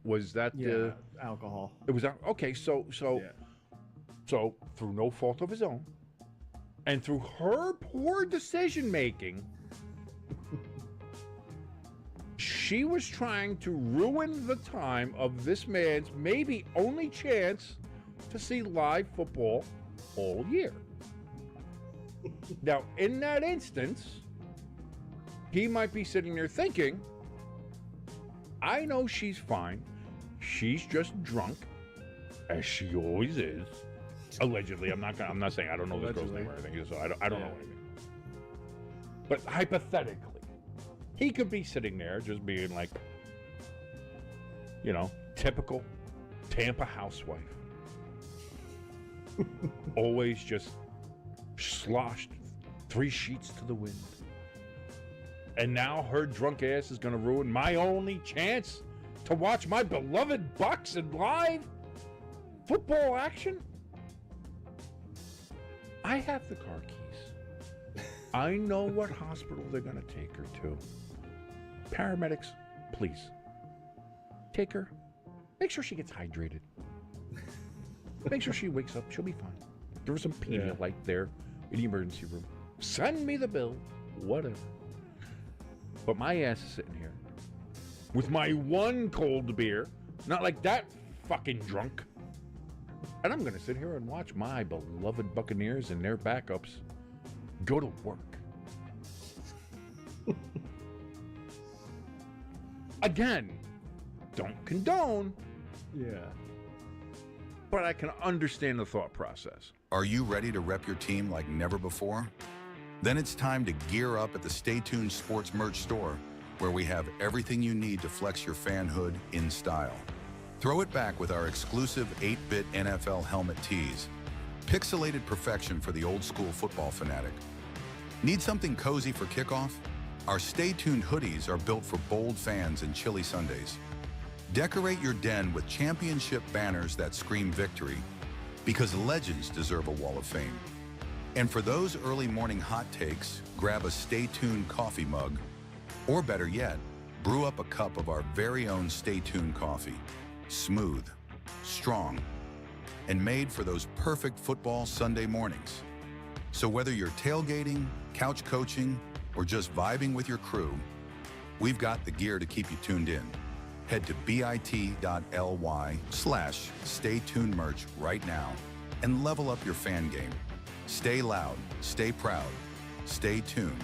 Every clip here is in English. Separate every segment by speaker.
Speaker 1: Was that the
Speaker 2: alcohol?
Speaker 1: It was okay. So through no fault of his own, and through her poor decision making, she was trying to ruin the time of this man's maybe only chance to see live football all year. Now, in that instance, he might be sitting there thinking, I know she's fine. She's just drunk, as she always is. Allegedly. I'm not saying I don't know this girl's name or anything, so I don't know anything. But hypothetically, he could be sitting there just being like, typical Tampa housewife. Always just sloshed 3 sheets to the wind. And now her drunk ass is going to ruin my only chance to watch my beloved Bucs in live football action? I have the car keys. I know what hospital they're going to take her to. Paramedics, please. Take her. Make sure she gets hydrated. Make sure she wakes up. She'll be fine. Give her some Pedialyte there in the emergency room. Send me the bill. Whatever. But my ass is sitting here with my one cold beer, not like that fucking drunk. And I'm going to sit here and watch my beloved Buccaneers and their backups go to work. Again, don't condone.
Speaker 2: Yeah.
Speaker 1: But I can understand the thought process.
Speaker 3: Are you ready to rep your team like never before? Then it's time to gear up at the Stay Tuned Sports Merch store, where we have everything you need to flex your fanhood in style. Throw it back with our exclusive 8-bit NFL helmet tees. Pixelated perfection for the old school football fanatic. Need something cozy for kickoff? Our Stay Tuned hoodies are built for bold fans and chilly Sundays. Decorate your den with championship banners that scream victory, because legends deserve a wall of fame. And for those early morning hot takes, grab a Stay Tuned coffee mug, or better yet, brew up a cup of our very own Stay Tuned coffee. Smooth, strong, and made for those perfect football Sunday mornings. So whether you're tailgating, couch coaching, or just vibing with your crew, we've got the gear to keep you tuned in. Head to bit.ly/StayTunedMerch right now and level up your fan game. Stay loud, stay proud, stay tuned.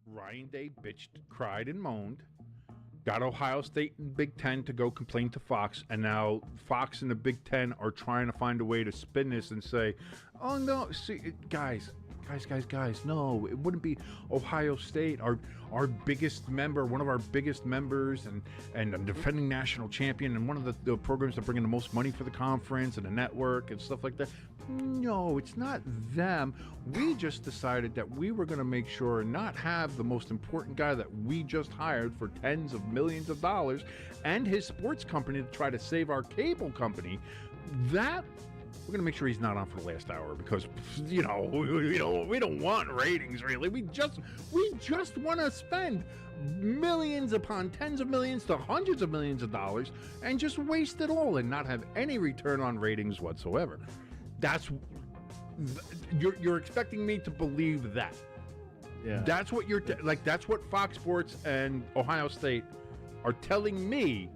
Speaker 1: Ryan Day bitched, cried, and moaned. Got Ohio State and Big Ten to go complain to Fox, and now Fox and the Big Ten are trying to find a way to spin this and say, oh no, see, guys, no, it wouldn't be Ohio State, our biggest member, one of our biggest members, and a defending national champion, and one of the programs that bring in the most money for the conference and the network and stuff like that. No, it's not them. We just decided that we were going to make sure and not have the most important guy that we just hired for tens of millions of dollars and his sports company to try to save our cable company. That we're going to make sure he's not on for the last hour because, we don't want ratings, really. We just want to spend millions upon tens of millions to hundreds of millions of dollars and just waste it all and not have any return on ratings whatsoever. You're expecting me to believe that.
Speaker 2: Yeah.
Speaker 1: That's what that's what Fox Sports and Ohio State are telling me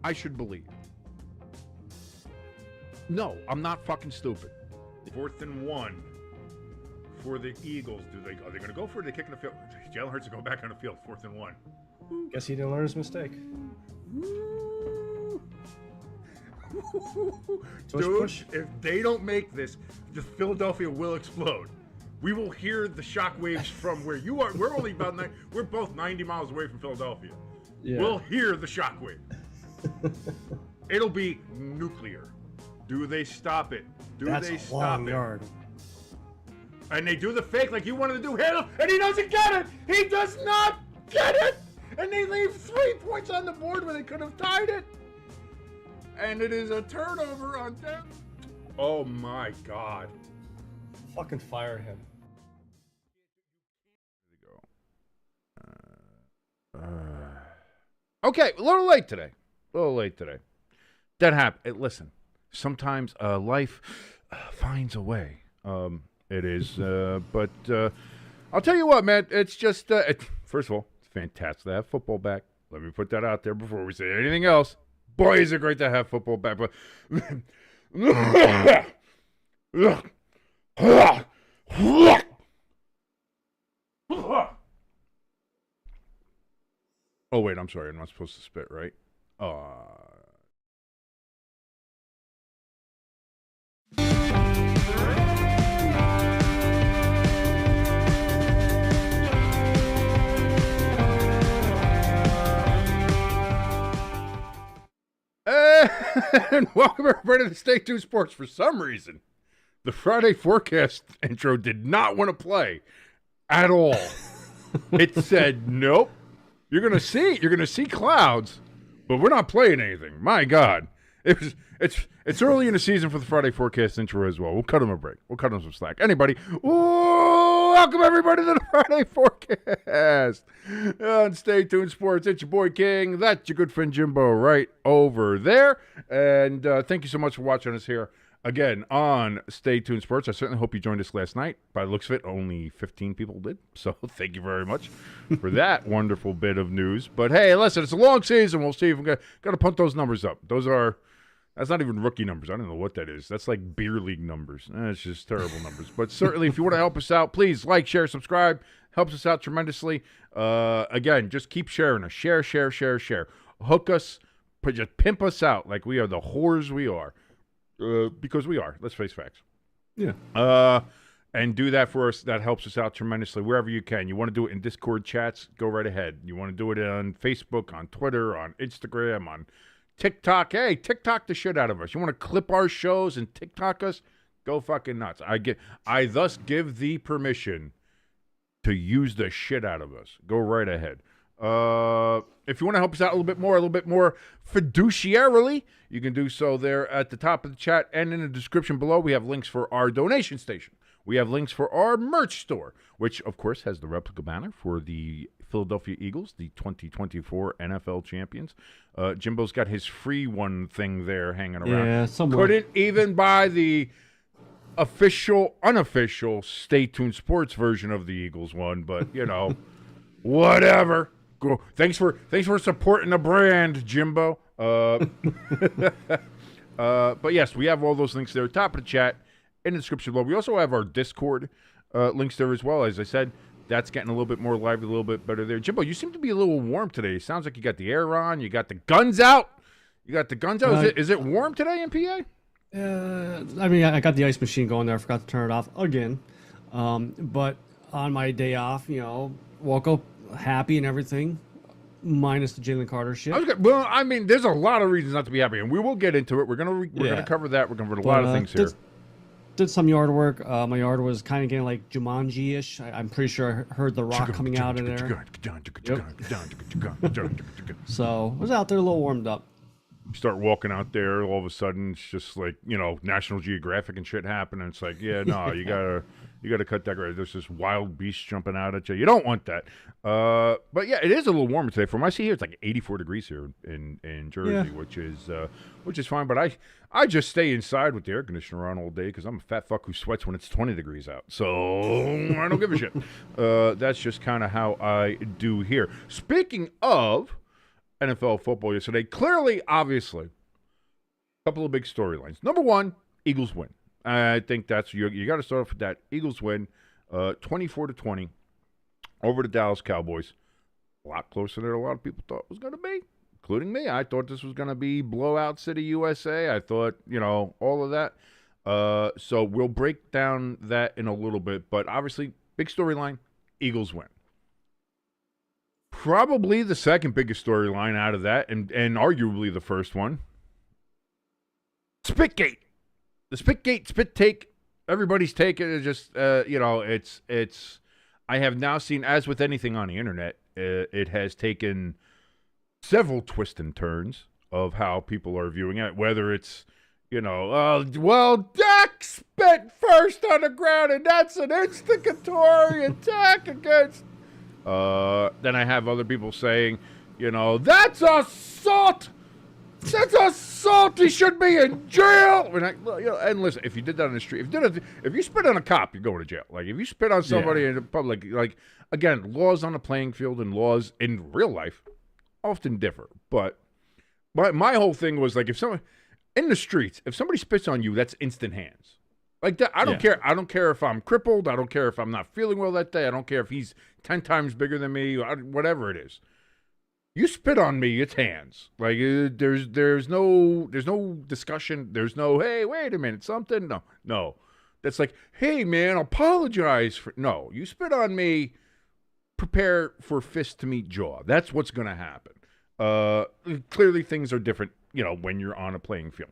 Speaker 1: I should believe. No, I'm not fucking stupid. 4th and 1 for the Eagles. Are they going to go for it? They kick in the field. Jalen Hurts is going back on the field. 4th and 1.
Speaker 2: Guess he didn't learn his mistake.
Speaker 1: Dude, if they don't make this, just Philadelphia will explode. We will hear the shockwaves from where you are. We're only about we're both 90 miles away from Philadelphia. Yeah. We'll hear the shockwave. It'll be nuclear. Do they stop it?
Speaker 2: That's
Speaker 1: they
Speaker 2: a
Speaker 1: stop
Speaker 2: long
Speaker 1: it?
Speaker 2: Yard.
Speaker 1: And they do the fake like you wanted to do, and he doesn't get it. He does not get it. And they leave 3 points on the board when they could have tied it. And it is a turnover on them. Oh my God.
Speaker 2: Fucking fire him.
Speaker 1: Okay, a little late today. That happened. Listen, sometimes life finds a way. It is, but I'll tell you what, man. It's just, first of all, it's fantastic to have football back. Let me put that out there before we say anything else. Boy, is it great to have football back. But oh, wait, I'm sorry. I'm not supposed to spit, right? And welcome everybody to Stay Tuned Sports. For some reason, the Friday forecast intro did not want to play at all. It said, nope. You're gonna see clouds, but we're not playing anything. My God, it's early in the season for the Friday forecast intro as well. We'll cut them a break. We'll cut them some slack. Welcome everybody to the Friday forecast on Stay Tuned Sports. It's your boy King. That's your good friend Jimbo right over there. And thank you so much for watching us here again on Stay Tuned Sports. I certainly hope you joined us last night. By the looks of it, only 15 people did. So thank you very much for that wonderful bit of news. But hey, listen, it's a long season. We'll see if we're got to pump those numbers up. That's not even rookie numbers. I don't know what that is. That's like beer league numbers. It's just terrible numbers. But certainly, if you want to help us out, please like, share, subscribe. Helps us out tremendously. Again, just keep sharing us. Share. Hook us. Just pimp us out like we are the whores we are. Because we are. Let's face facts.
Speaker 2: Yeah.
Speaker 1: And do that for us. That helps us out tremendously wherever you can. You want to do it in Discord chats? Go right ahead. You want to do it on Facebook, on Twitter, on Instagram, on TikTok. Hey, TikTok the shit out of us. You want to clip our shows and TikTok us? Go fucking nuts. I thus give thee permission to use the shit out of us. Go right ahead. If you want to help us out a little bit more fiduciarily, you can do so there at the top of the chat and in the description below. We have links for our donation station. We have links for our merch store, which, of course, has the replica banner for the Philadelphia Eagles, the 2024 NFL champions. Jimbo's got his free one thing there hanging around.
Speaker 2: Yeah, somewhere.
Speaker 1: Couldn't even buy the unofficial Stay Tuned Sports version of the Eagles one, but, whatever. Go. Thanks for supporting the brand, Jimbo. But yes, we have all those links there, top of the chat, in the description below. We also have our Discord links there as well. As I said, that's getting a little bit more lively, a little bit better there. Jimbo, you seem to be a little warm today. It sounds like you got the air on. You got the guns out. Is it warm today in PA?
Speaker 2: I got the ice machine going there. I forgot to turn it off again. But on my day off, woke up happy and everything, minus the Jalen Carter shit.
Speaker 1: Well, I mean, there's a lot of reasons not to be happy, and we will get into it. We're gonna cover that. We're gonna cover a lot of things here.
Speaker 2: Did some yard work. My yard was kind of getting like Jumanji-ish. I'm pretty sure I heard the rock coming out of there. So I was out there a little warmed up.
Speaker 1: You start walking out there, all of a sudden it's just like, National Geographic and shit happening. It's like, you gotta cut that grass. There's this wild beast jumping out at you. You don't want that. But yeah, it is a little warmer today. From what I see here, it's like 84 degrees here in Jersey, which is fine. But I just stay inside with the air conditioner on all day because I'm a fat fuck who sweats when it's 20 degrees out. So I don't give a shit. That's just kind of how I do here. Speaking of NFL football yesterday, clearly, obviously, a couple of big storylines. Number one, Eagles win. I think that's you got to start off with that. Eagles win 24-20 over the Dallas Cowboys. A lot closer than a lot of people thought it was going to be, including me. I thought this was going to be blowout city USA. I thought, all of that. So we'll break down that in a little bit. But obviously, big storyline, Eagles win. Probably the second biggest storyline out of that, and arguably the first one, Spitgate. The Spitgate, spit take, everybody's take it is just, it's, I have now seen, as with anything on the internet, it has taken several twists and turns of how people are viewing it, whether it's, Dak spit first on the ground, and that's an instigatory attack against Then I have other people saying, that's assault. That's assault. He should be in jail. And listen, if you did that on the street, if you spit on a cop, you're going to jail. Like, if you spit on somebody in the public, like, again, laws on the playing field and laws in real life often differ. But my whole thing was, like, if someone in the streets, if somebody spits on you, that's instant hands. Like that, I don't care. I don't care if I'm crippled. I don't care if I'm not feeling well that day. I don't care if he's 10 times bigger than me. Whatever it is. You spit on me, it's hands. Like, there's no discussion. There's no, hey, wait a minute, something. No. That's like, hey man, apologize for. No, you spit on me. Prepare for fist to meet jaw. That's what's going to happen. Clearly, things are different. When you're on a playing field.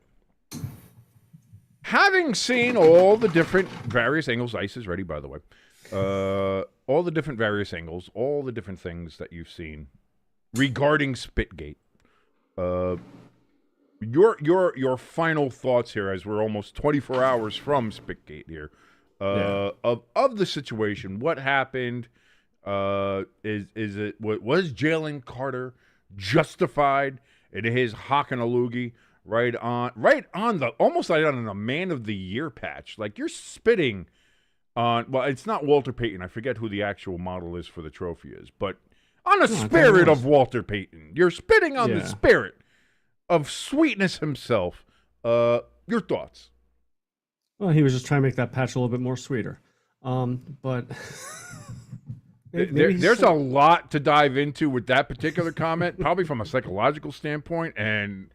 Speaker 1: Having seen all the different various angles, ice is ready, by the way. All the different various angles, all the different things that you've seen regarding Spitgate. Your final thoughts here, as we're almost 24 hours from Spitgate here, of the situation. What happened? Was Jalen Carter justified in his hawk and a loogie right on the almost like on the Man of the Year patch? Like, you're spitting on. Well, it's not Walter Payton. I forget who the actual model is for the trophy is, but on the spirit of Walter Payton, you're spitting on the spirit of sweetness himself. Your thoughts?
Speaker 2: Well, he was just trying to make that patch a little bit more sweeter. But
Speaker 1: there's a lot to dive into with that particular comment, probably from a psychological standpoint, and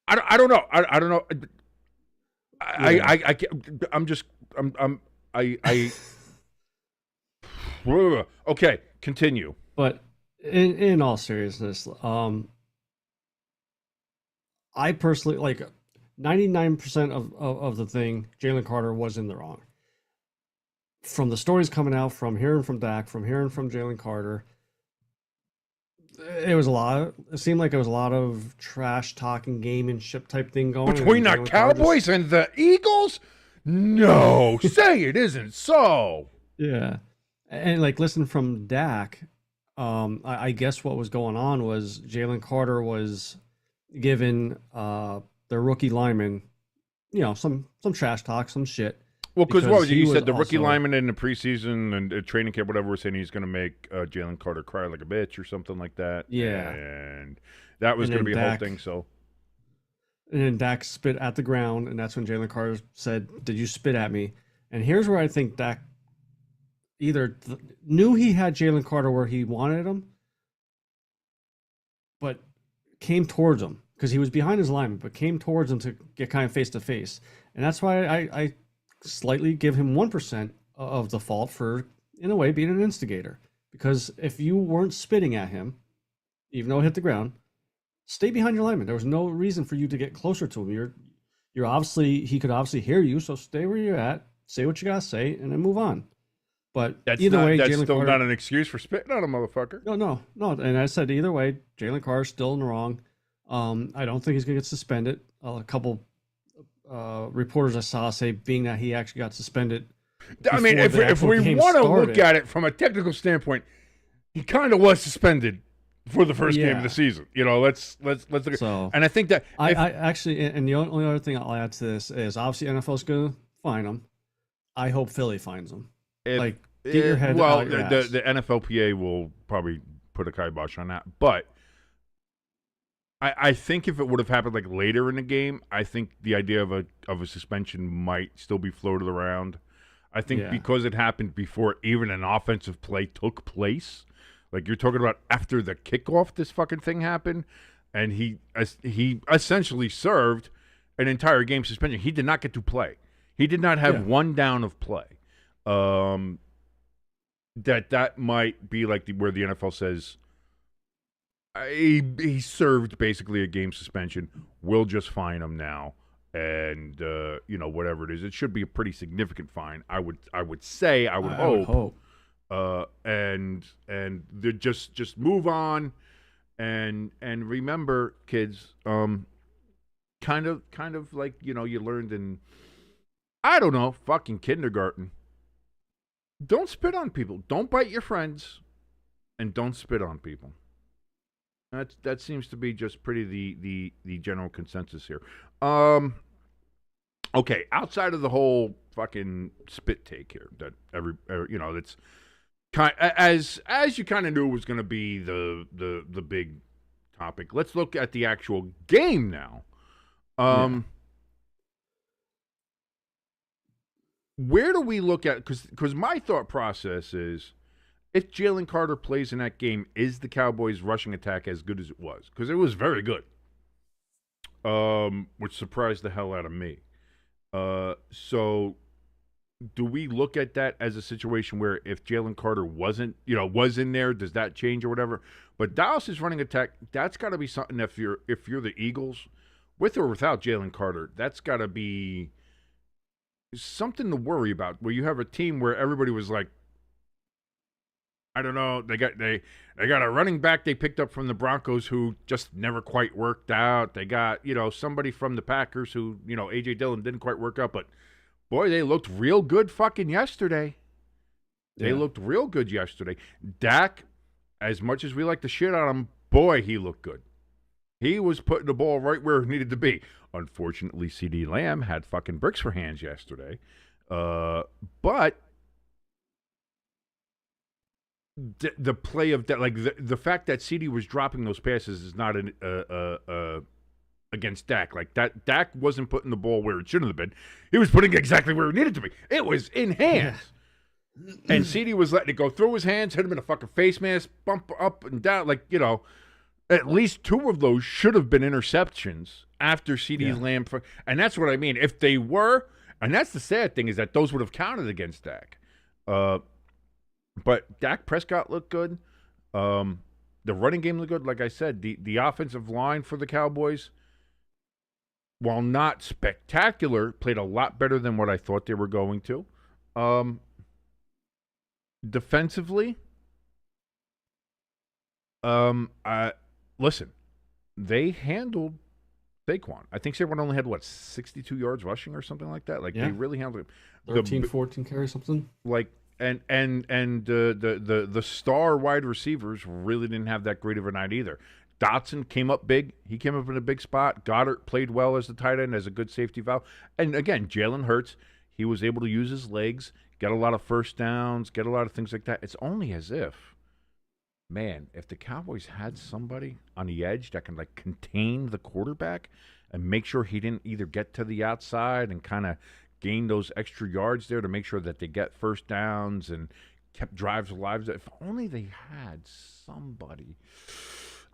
Speaker 1: I don't know. I don't know. Okay, continue.
Speaker 2: But in all seriousness, I personally, like, 99% of the thing, Jalen Carter was in the wrong. From the stories coming out, from hearing from Dak, from hearing from Jalen Carter, it seemed like it was a lot of trash talking, gamemanship type thing going
Speaker 1: between the Cowboys and the Eagles. No, say it isn't so.
Speaker 2: Yeah, and like, listen from Dak. I guess what was going on was Jalen Carter was given the rookie lineman, some trash talk, some shit.
Speaker 1: Well, because what you said, the rookie lineman in the preseason and training camp, whatever, was saying he's going to make Jalen Carter cry like a bitch or something like that.
Speaker 2: Yeah,
Speaker 1: and that was going to be a whole thing. So,
Speaker 2: and then Dak spit at the ground, and that's when Jalen Carter said, "Did you spit at me?" And here's where I think Dak either knew he had Jalen Carter where he wanted him, but came towards him because he was behind his lineman, but came towards him to get kind of face to face, and that's why I slightly give him 1% of the fault for, in a way, being an instigator. Because if you weren't spitting at him, even though it hit the ground, stay behind your lineman. There was no reason for you to get closer to him. He could obviously hear you, so stay where you're at, say what you gotta say, and then move on. But that's still
Speaker 1: not an excuse for spitting on a motherfucker.
Speaker 2: No. And I said either way, Jalen Carter's still in the wrong. I don't think he's gonna get suspended. A couple reporters I saw say, being that he actually got suspended.
Speaker 1: I mean, if we want to look at it from a technical standpoint, he kind of was suspended for the first game of the season. Let's look at. So, and I think that
Speaker 2: I actually, and the only other thing I'll add to this is, obviously NFL's going to fine him. I hope Philly finds him. Get your head out your ass.
Speaker 1: The NFLPA will probably put a kibosh on that, but I think if it would have happened like later in the game, I think the idea of a suspension might still be floated around. I think because it happened before even an offensive play took place, like you're talking about after the kickoff, this fucking thing happened, and he essentially served an entire game suspension. He did not get to play. He did not have one down of play. That might be like where the NFL says, he served basically a game suspension. We'll just fine him now, and whatever it is, it should be a pretty significant fine. I would hope. And just move on, and remember, kids. Kind of like you learned in, I don't know, fucking kindergarten. Don't spit on people. Don't bite your friends, and don't spit on people. That seems to be just pretty the general consensus here. Okay, outside of the whole fucking spit take here, that that's as you kind of knew was going to be the big topic. Let's look at the actual game now. Where do we look at? Because my thought process is, if Jalen Carter plays in that game, is the Cowboys' rushing attack as good as it was? Because it was very good, which surprised the hell out of me. So do we look at that as a situation where if Jalen Carter was in there, does that change or whatever? But Dallas's running attack, that's got to be something. If you're the Eagles, with or without Jalen Carter, that's got to be something to worry about. Where you have a team where everybody was like, I don't know, they got a running back they picked up from the Broncos who just never quite worked out. They got somebody from the Packers who A.J. Dillon didn't quite work out, but boy, they looked real good fucking yesterday. They looked real good yesterday. Dak, as much as we like to shit on him, boy, he looked good. He was putting the ball right where it needed to be. Unfortunately, CeeDee Lamb had fucking bricks for hands yesterday. But the play of that, like the fact that CeeDee was dropping those passes is not against Dak. Like that, Dak wasn't putting the ball where it shouldn't have been. He was putting it exactly where it needed to be. It was in hands. Yeah. And CeeDee was letting it go through his hands, hit him in a fucking face mask, bump up and down. Like, at least two of those should have been interceptions after CeeDee's Lamb. And that's what I mean. If they were, and that's the sad thing, is that those would have counted against Dak. But Dak Prescott looked good. The running game looked good. Like I said, the offensive line for the Cowboys, while not spectacular, played a lot better than what I thought they were going to. Defensively, listen, they handled Saquon. I think Saquon only had, 62 yards rushing or something like that? They really handled him.
Speaker 2: 13, 14 carries, something.
Speaker 1: And the star wide receivers really didn't have that great of a night either. Dotson came up big. He came up in a big spot. Goddard played well as the tight end, as a good safety valve. And again, Jalen Hurts, he was able to use his legs, get a lot of first downs, get a lot of things like that. It's only as if, man, if the Cowboys had somebody on the edge that can contain the quarterback and make sure he didn't either get to the outside and kind of gain those extra yards there to make sure that they get first downs and kept drives alive. If only they had somebody.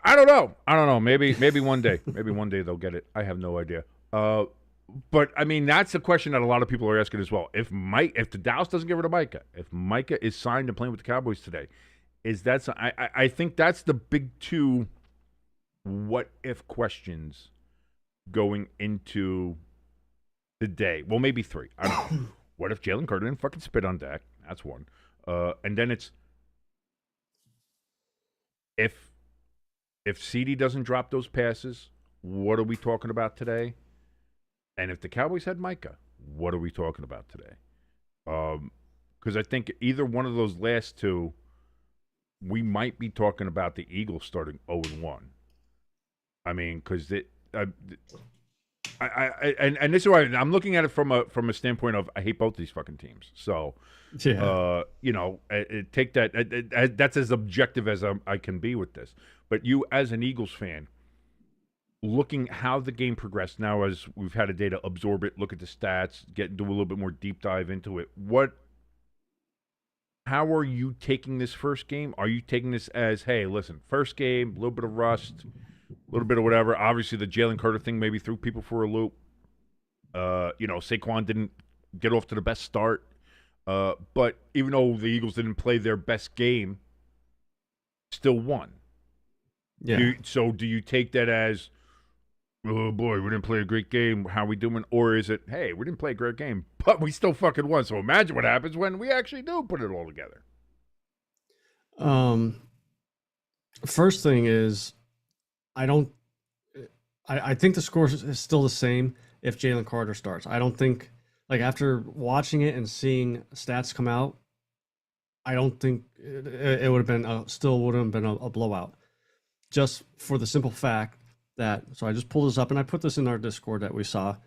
Speaker 1: I don't know. Maybe one day. Maybe one day they'll get it. I have no idea. But I mean, that's a question that a lot of people are asking as well. If the Dallas doesn't get rid of Micah, if Micah is signed and playing with the Cowboys today, I think that's the big two what if questions going into the day. Well, maybe three. I don't know. What if Jalen Carter didn't fucking spit on Dak? That's one. And then it's if CeeDee doesn't drop those passes, what are we talking about today? And if the Cowboys had Micah, what are we talking about today? Because I think either one of those last two, we might be talking about the Eagles starting 0-1. I mean, because and this is why I'm looking at it from a standpoint of I hate both these fucking teams. So, take that. That's as objective as I can be with this. But you, as an Eagles fan, looking how the game progressed now, as we've had a day to absorb it, look at the stats, do a little bit more deep dive into it. How are you taking this first game? Are you taking this as, hey, listen, first game, a little bit of rust, a little bit of whatever. Obviously, the Jalen Carter thing maybe threw people for a loop. Saquon didn't get off to the best start. But even though the Eagles didn't play their best game, still won.
Speaker 2: Yeah.
Speaker 1: Do you take that as, oh, boy, we didn't play a great game, how we doing? Or is it, hey, we didn't play a great game, but we still fucking won. So imagine what happens when we actually do put it all together.
Speaker 2: First thing is, I think the score is still the same if Jalen Carter starts. I don't think, after watching it and seeing stats come out, I don't think it would have been still would have been a blowout, just for the simple fact that. So I just pulled this up and I put this in our Discord that we saw.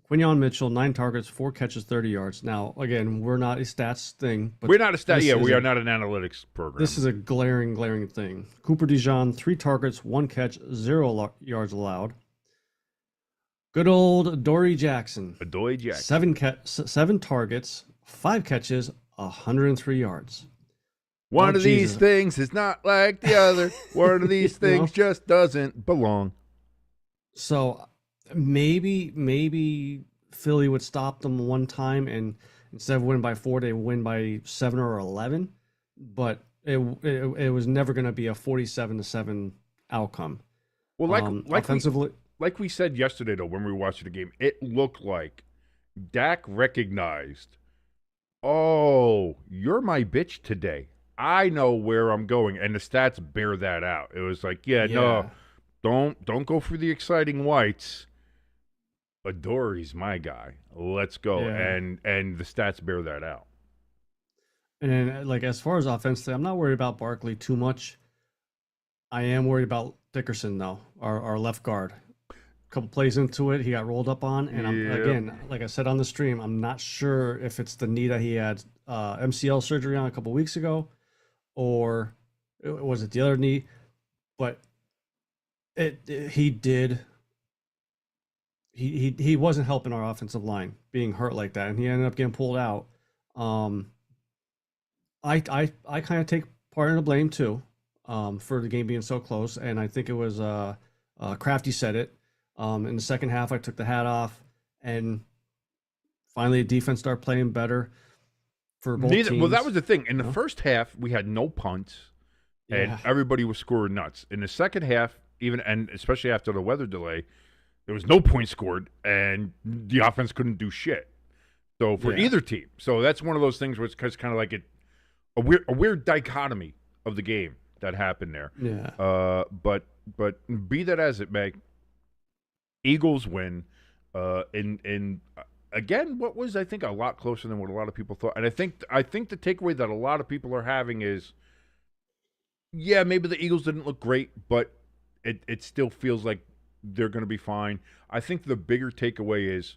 Speaker 2: Quinyon Mitchell, 9 targets, 4 catches, 30 yards. Now, again, we're not a stats thing. But
Speaker 1: we're not a stat. Yeah, we are not an analytics program.
Speaker 2: This is a glaring thing. Cooper DeJean, 3 targets, 1 catch, 0 yards allowed. Good old Adoree Jackson. 7 targets, 5 catches, 103 yards.
Speaker 1: One of these things is not like the other. One of these things just doesn't belong.
Speaker 2: So maybe Philly would stop them one time, and instead of winning by 4, they win by 7 or 11. But it was never going to be a 47-7 outcome.
Speaker 1: Well,
Speaker 2: offensively,
Speaker 1: like we said yesterday, though, when we were watching the game, it looked like Dak recognized, oh, you're my bitch today. I know where I'm going, and the stats bear that out. It was like, no, don't go for the exciting whites. Adoree's my guy. Let's go, and the stats bear that out.
Speaker 2: And then, like, as far as offensively, I'm not worried about Barkley too much. I am worried about Dickerson, though, our left guard. A couple plays into it, he got rolled up on, and again, like I said on the stream, I'm not sure if it's the knee that he had MCL surgery on a couple weeks ago, or was it the other knee? But he wasn't helping our offensive line being hurt like that, and he ended up getting pulled out. I kind of take part in the blame too, for the game being so close, and I think it was Crafty said it. In the second half, I took the hat off, and finally the defense started playing better for both teams.
Speaker 1: Well, that was the thing. In the first half, we had no punts, and everybody was scoring nuts. In the second half, and especially after the weather delay, there was no points scored, and the offense couldn't do shit. So for either team. So that's one of those things where it's kind of like a weird dichotomy of the game that happened there.
Speaker 2: Yeah.
Speaker 1: But be that as it may, Eagles win. Again, what was, I think, a lot closer than what a lot of people thought. And I think the takeaway that a lot of people are having is, maybe the Eagles didn't look great, but it still feels like they're going to be fine. I think the bigger takeaway is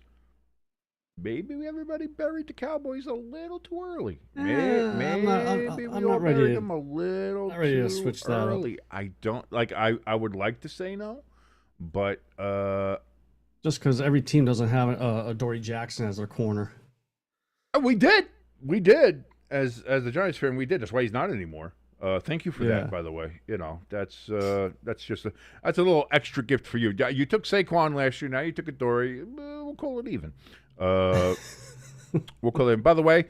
Speaker 1: maybe everybody buried the Cowboys a little too early. Maybe
Speaker 2: I'm not ready
Speaker 1: buried them a little too
Speaker 2: switch
Speaker 1: early. I don't like. I would like to say no, but
Speaker 2: just because every team doesn't have Adoree Jackson as their corner.
Speaker 1: We did. As a Giants fan, we did. That's why he's not anymore. Thank you for that, by the way. You know, that's just that's a little extra gift for you. You took Saquon last year. Now you took Adoree. We'll call it even. We'll call it even. By the way,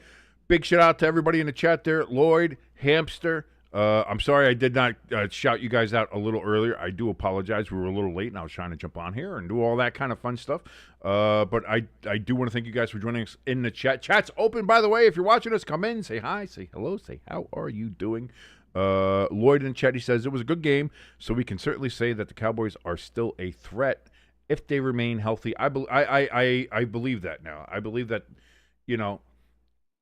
Speaker 1: big shout out to everybody in the chat there. Lloyd, Hamster. I'm sorry I did not shout you guys out a little earlier. I do apologize. We were a little late, and I was trying to jump on here and do all that kind of fun stuff. But I do want to thank you guys for joining us in the chat. Chat's open, by the way. If you're watching us, come in, say hi, say hello, say how are you doing. Lloyd in the chat, he says, it was a good game, so we can certainly say that the Cowboys are still a threat if they remain healthy. I believe that now. I believe that, you know,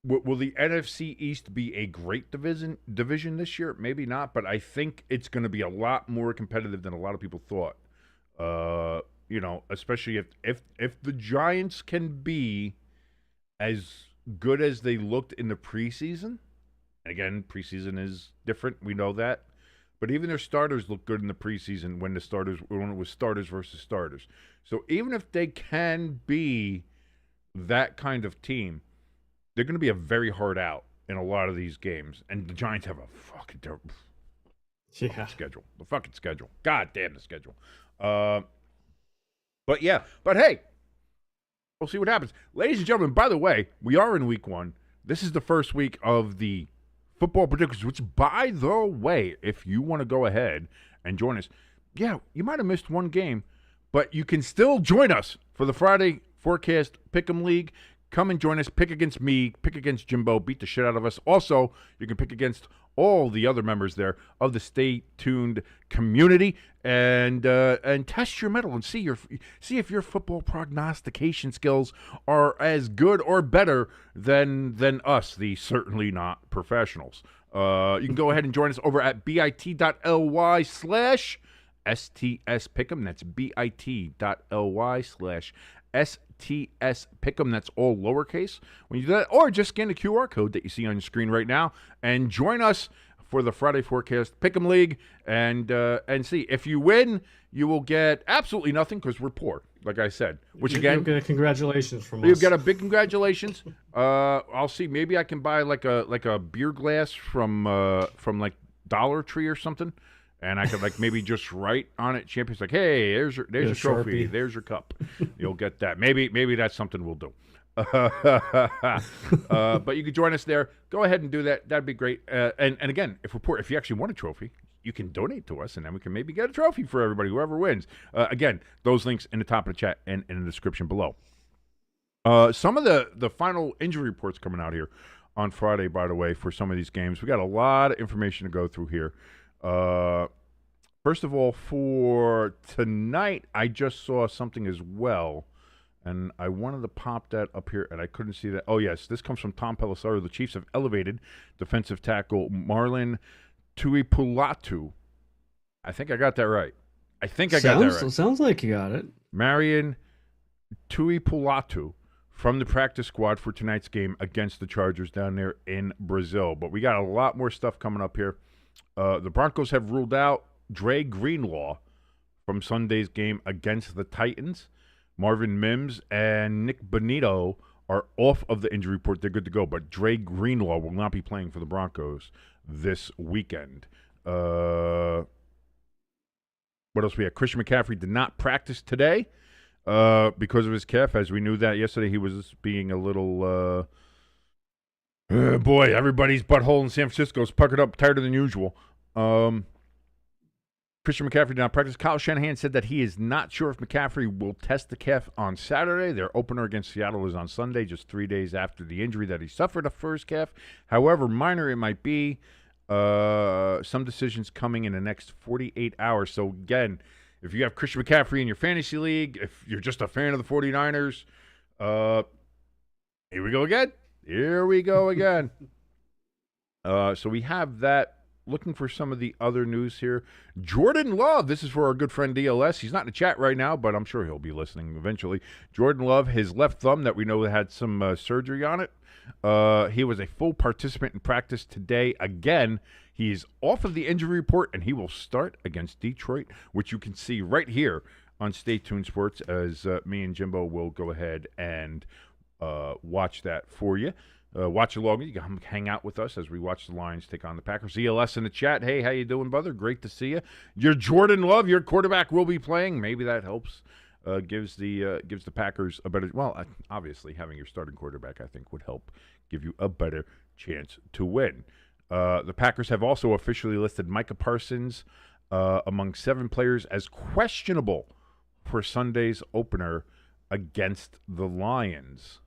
Speaker 1: will the NFC East be a great division this year? Maybe not, but I think it's going to be a lot more competitive than a lot of people thought. You know, especially if the Giants can be as good as they looked in the preseason. Again, preseason is different. We know that. But even their starters look good in the preseason when it was starters versus starters. So even if they can be that kind of team, they're going to be a very hard out in a lot of these games. And the Giants have a fucking terrible schedule. The fucking schedule. God damn the schedule. But hey, we'll see what happens. Ladies and gentlemen, by the way, we are in week 1. This is the first week of the Football Predictions, which, by the way, if you want to go ahead and join us, you might have missed one game, but you can still join us for the Friday Forecast Pick'em League. Come and join us. Pick against me. Pick against Jimbo. Beat the shit out of us. Also, you can pick against all the other members there of the Stay Tuned community, and test your mettle and see if your football prognostication skills are as good or better than us, the certainly not professionals. You can go ahead and join us over at bit.ly/STS Pick'em. That's bit.ly/STS Pick'em. That's all lowercase when you do that. Or just scan the QR code that you see on your screen right now and join us for the Friday Forecast Pick'em League. And see. If you win, you will get absolutely nothing because we're poor, like I said. Which, again,
Speaker 2: you'll get a congratulations from us.
Speaker 1: You get a big congratulations. I'll see. Maybe I can buy like a beer glass from like Dollar Tree or something. And I could maybe just write on it, champions. Like, hey, there's your trophy.
Speaker 2: Sharpie.
Speaker 1: There's your cup. You'll get that. Maybe that's something we'll do. But you can join us there. Go ahead and do that. That'd be great. And again, if you actually want a trophy, you can donate to us, and then we can maybe get a trophy for everybody, whoever wins. Again, those links in the top of the chat and in the description below. Some of the final injury reports coming out here on Friday, by the way, for some of these games. We got a lot of information to go through here. First of all, for tonight, I just saw something as well, and I wanted to pop that up here, and I couldn't see that. Oh, yes, this comes from Tom Pelissero. The Chiefs have elevated defensive tackle Marlon Tuipulatu. I think I got that right.
Speaker 2: Sounds like you got it.
Speaker 1: Marion Tuipulatu from the practice squad for tonight's game against the Chargers down there in Brazil. But we got a lot more stuff coming up here. The Broncos have ruled out Dre Greenlaw from Sunday's game against the Titans. Marvin Mims and Nick Bonito are off of the injury report. They're good to go, but Dre Greenlaw will not be playing for the Broncos this weekend. What else we have? Christian McCaffrey did not practice today because of his calf. As we knew that yesterday, he was being a little... boy, everybody's butthole in San Francisco is puckered up tighter than usual. Christian McCaffrey did not practice. Kyle Shanahan said that he is not sure if McCaffrey will test the calf on Saturday. Their opener against Seattle is on Sunday, just 3 days after the injury that he suffered for his calf. However minor it might be, some decisions coming in the next 48 hours. So, again, if you have Christian McCaffrey in your fantasy league, if you're just a fan of the 49ers, here we go again. So we have that. Looking for some of the other news here. Jordan Love, this is for our good friend DLS. He's not in the chat right now, but I'm sure he'll be listening eventually. Jordan Love, his left thumb that we know had some surgery on it. He was a full participant in practice today. Again, he's off of the injury report, and he will start against Detroit, which you can see right here on Stay Tuned Sports, as me and Jimbo will go ahead and watch that for you. Watch along. You can hang out with us as we watch the Lions take on the Packers. ELS in the chat. Hey, how you doing, brother? Great to see you. Your Jordan Love, your quarterback, will be playing. Maybe that helps. Gives the Packers a better. Well, obviously having your starting quarterback, I think, would help give you a better chance to win. The Packers have also officially listed Micah Parsons among 7 players as questionable for Sunday's opener against the Lions.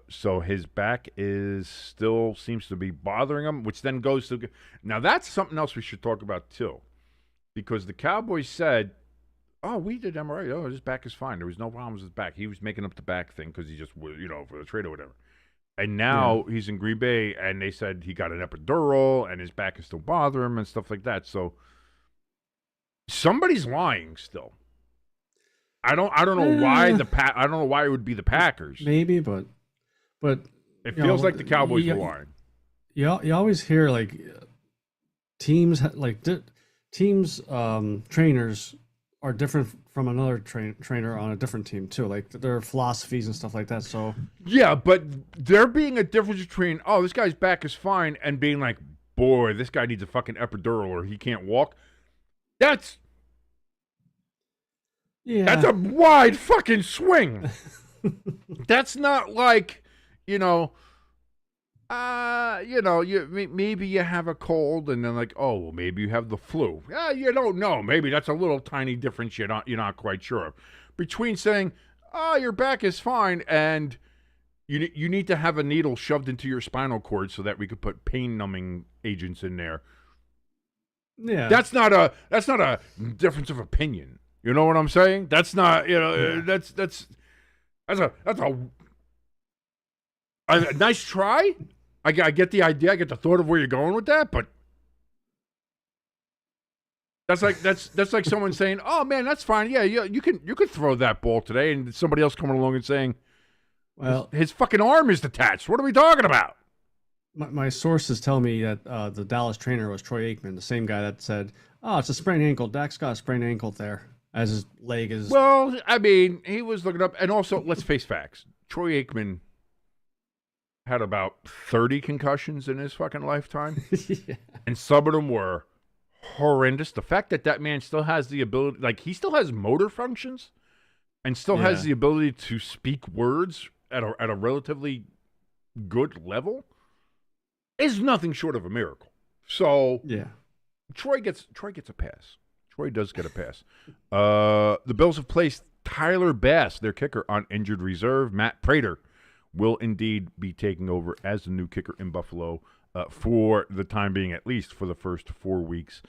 Speaker 1: So his back still seems to be bothering him, which then goes to... Now, that's something else we should talk about, too. Because the Cowboys said, oh, we did MRI. Oh, his back is fine. There was no problems with his back. He was making up the back thing because he just, for the trade or whatever. And now he's in Green Bay, and they said he got an epidural, and his back is still bothering him and stuff like that. So somebody's lying still. I don't know why I don't know why it would be the Packers.
Speaker 2: Maybe, but
Speaker 1: it feels like the Cowboys are lying.
Speaker 2: You always hear teams trainers are different from another trainer on a different team too. Like their philosophies and stuff like that. So
Speaker 1: yeah, but there being a difference between this guy's back is fine and being like, boy, this guy needs a fucking epidural or he can't walk. That's a wide fucking swing. That's not like, maybe you have a cold and then maybe you have the flu. You don't know. Maybe that's a little tiny difference you're not quite sure of. Between saying, your back is fine and You need to have a needle shoved into your spinal cord so that we could put pain numbing agents in there.
Speaker 2: Yeah.
Speaker 1: That's not a difference of opinion. You know what I'm saying? That's not, that's a nice try. I get the idea. I get the thought of where you're going with that, but that's like someone saying, "Oh man, that's fine. Yeah, you could throw that ball today," and somebody else coming along and saying, "Well, his fucking arm is detached. What are we talking about?"
Speaker 2: My sources tell me that the Dallas trainer was Troy Aikman, the same guy that said, "Oh, it's a sprained ankle. Dak's got a sprained ankle there, as his leg is."
Speaker 1: Well, I mean, he was looking up, and also let's face facts. Troy Aikman had about 30 concussions in his fucking lifetime,
Speaker 2: Yeah.
Speaker 1: and some of them were horrendous. The fact that man still has the ability, like he still has motor functions, and still has the ability to speak words at a relatively good level, is nothing short of a miracle. So
Speaker 2: yeah,
Speaker 1: Troy gets a pass. Troy does get a pass. The Bills have placed Tyler Bass, their kicker, on injured reserve. Matt Prater will indeed be taking over as the new kicker in Buffalo for the time being, at least for the first 4 weeks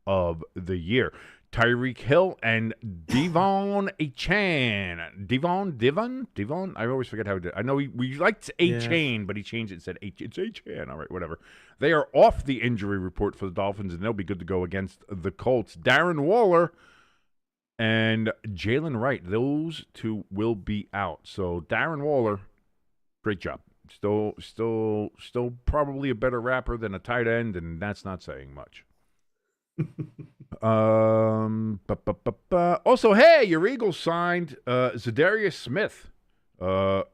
Speaker 1: of the year. Tyreek Hill and Devon Achane. Devon? I always forget how it did. I know we liked Achane, but he changed it and said it's Achane. All right, whatever. They are off the injury report for the Dolphins, and they'll be good to go against the Colts. Darren Waller and Jalen Wright, those two will be out. So Darren Waller, great job. Still probably a better rapper than a tight end, and that's not saying much. Also, hey, your Eagles signed Zadarius Smith.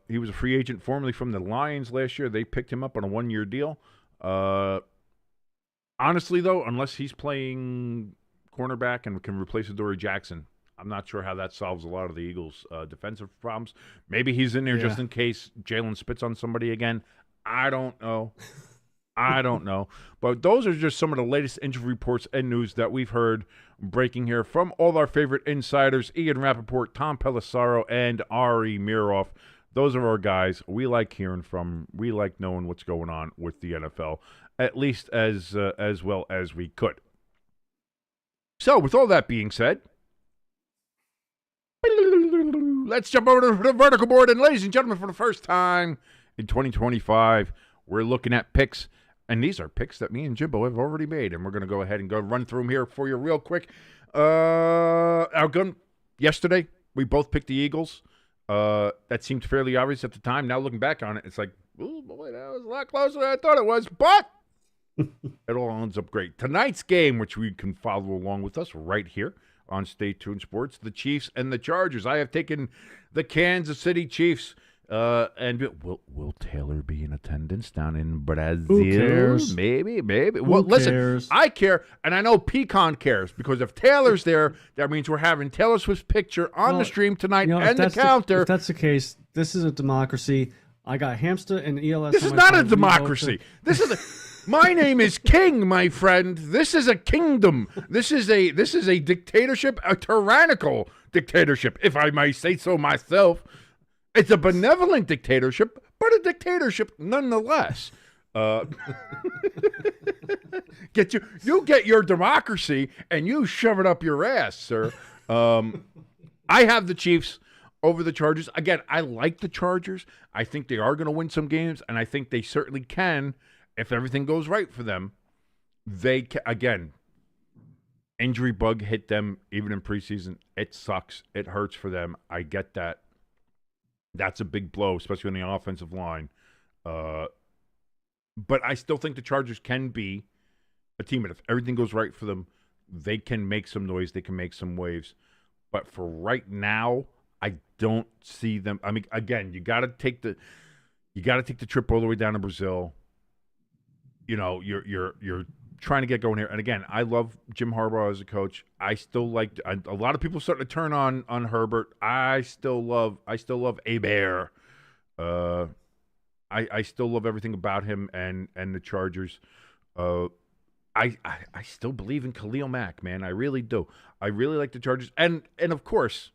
Speaker 1: He was a free agent formerly from the Lions last year. They picked him up on a 1-year deal. Honestly, though, unless he's playing cornerback and can replace Adoree Jackson, I'm not sure how that solves a lot of the Eagles' defensive problems. Maybe he's in there just in case Jalen spits on somebody again. I don't know. But those are just some of the latest injury reports and news that we've heard breaking here from all our favorite insiders, Ian Rappaport, Tom Pelissaro, and Ari Miroff. Those are our guys we like hearing from. We like knowing what's going on with the NFL, at least as well as we could. So, with all that being said, let's jump over to the vertical board. And ladies and gentlemen, for the first time in 2025, we're looking at picks. And these are picks that me and Jimbo have already made. And we're going to go ahead and run through them here for you real quick. Yesterday, we both picked the Eagles. That seemed fairly obvious at the time. Now looking back on it, it's like, oh boy, that was a lot closer than I thought it was. But it all ends up great. Tonight's game, which we can follow along with us right here on Stay Tuned Sports, the Chiefs and the Chargers. I have taken the Kansas City Chiefs. And will Taylor be in attendance down in Brazil?
Speaker 2: Who cares?
Speaker 1: Maybe.
Speaker 2: Who cares?
Speaker 1: I care, and I know Pecan cares, because if Taylor's there, that means we're having Taylor Swift's picture on the stream tonight and the counter.
Speaker 2: If that's the case, this is a democracy. I got Hamster and ELS.
Speaker 1: This is not a democracy. This is my name is King, my friend. This is a kingdom. This is a dictatorship, a tyrannical dictatorship, if I may say so myself. It's a benevolent dictatorship, but a dictatorship nonetheless. You get your democracy and you shove it up your ass, sir. I have the Chiefs over the Chargers. Again, I like the Chargers. I think they are going to win some games, and I think they certainly can if everything goes right for them. They can, again, injury bug hit them even in preseason. It sucks. It hurts for them. I get that. That's a big blow, especially on the offensive line. But I still think the Chargers can be a team that if everything goes right for them, they can make some noise, they can make some waves. But for right now, I don't see them. I mean, again, you got to take the trip all the way down to Brazil. You know, you're trying to get going here. And again, I love Jim Harbaugh as a coach. I still like a lot of people starting to turn on Herbert. I still love Bear. I still love everything about him and the Chargers. I still believe in Khalil Mack, man. I really do. I really like the Chargers. And of course,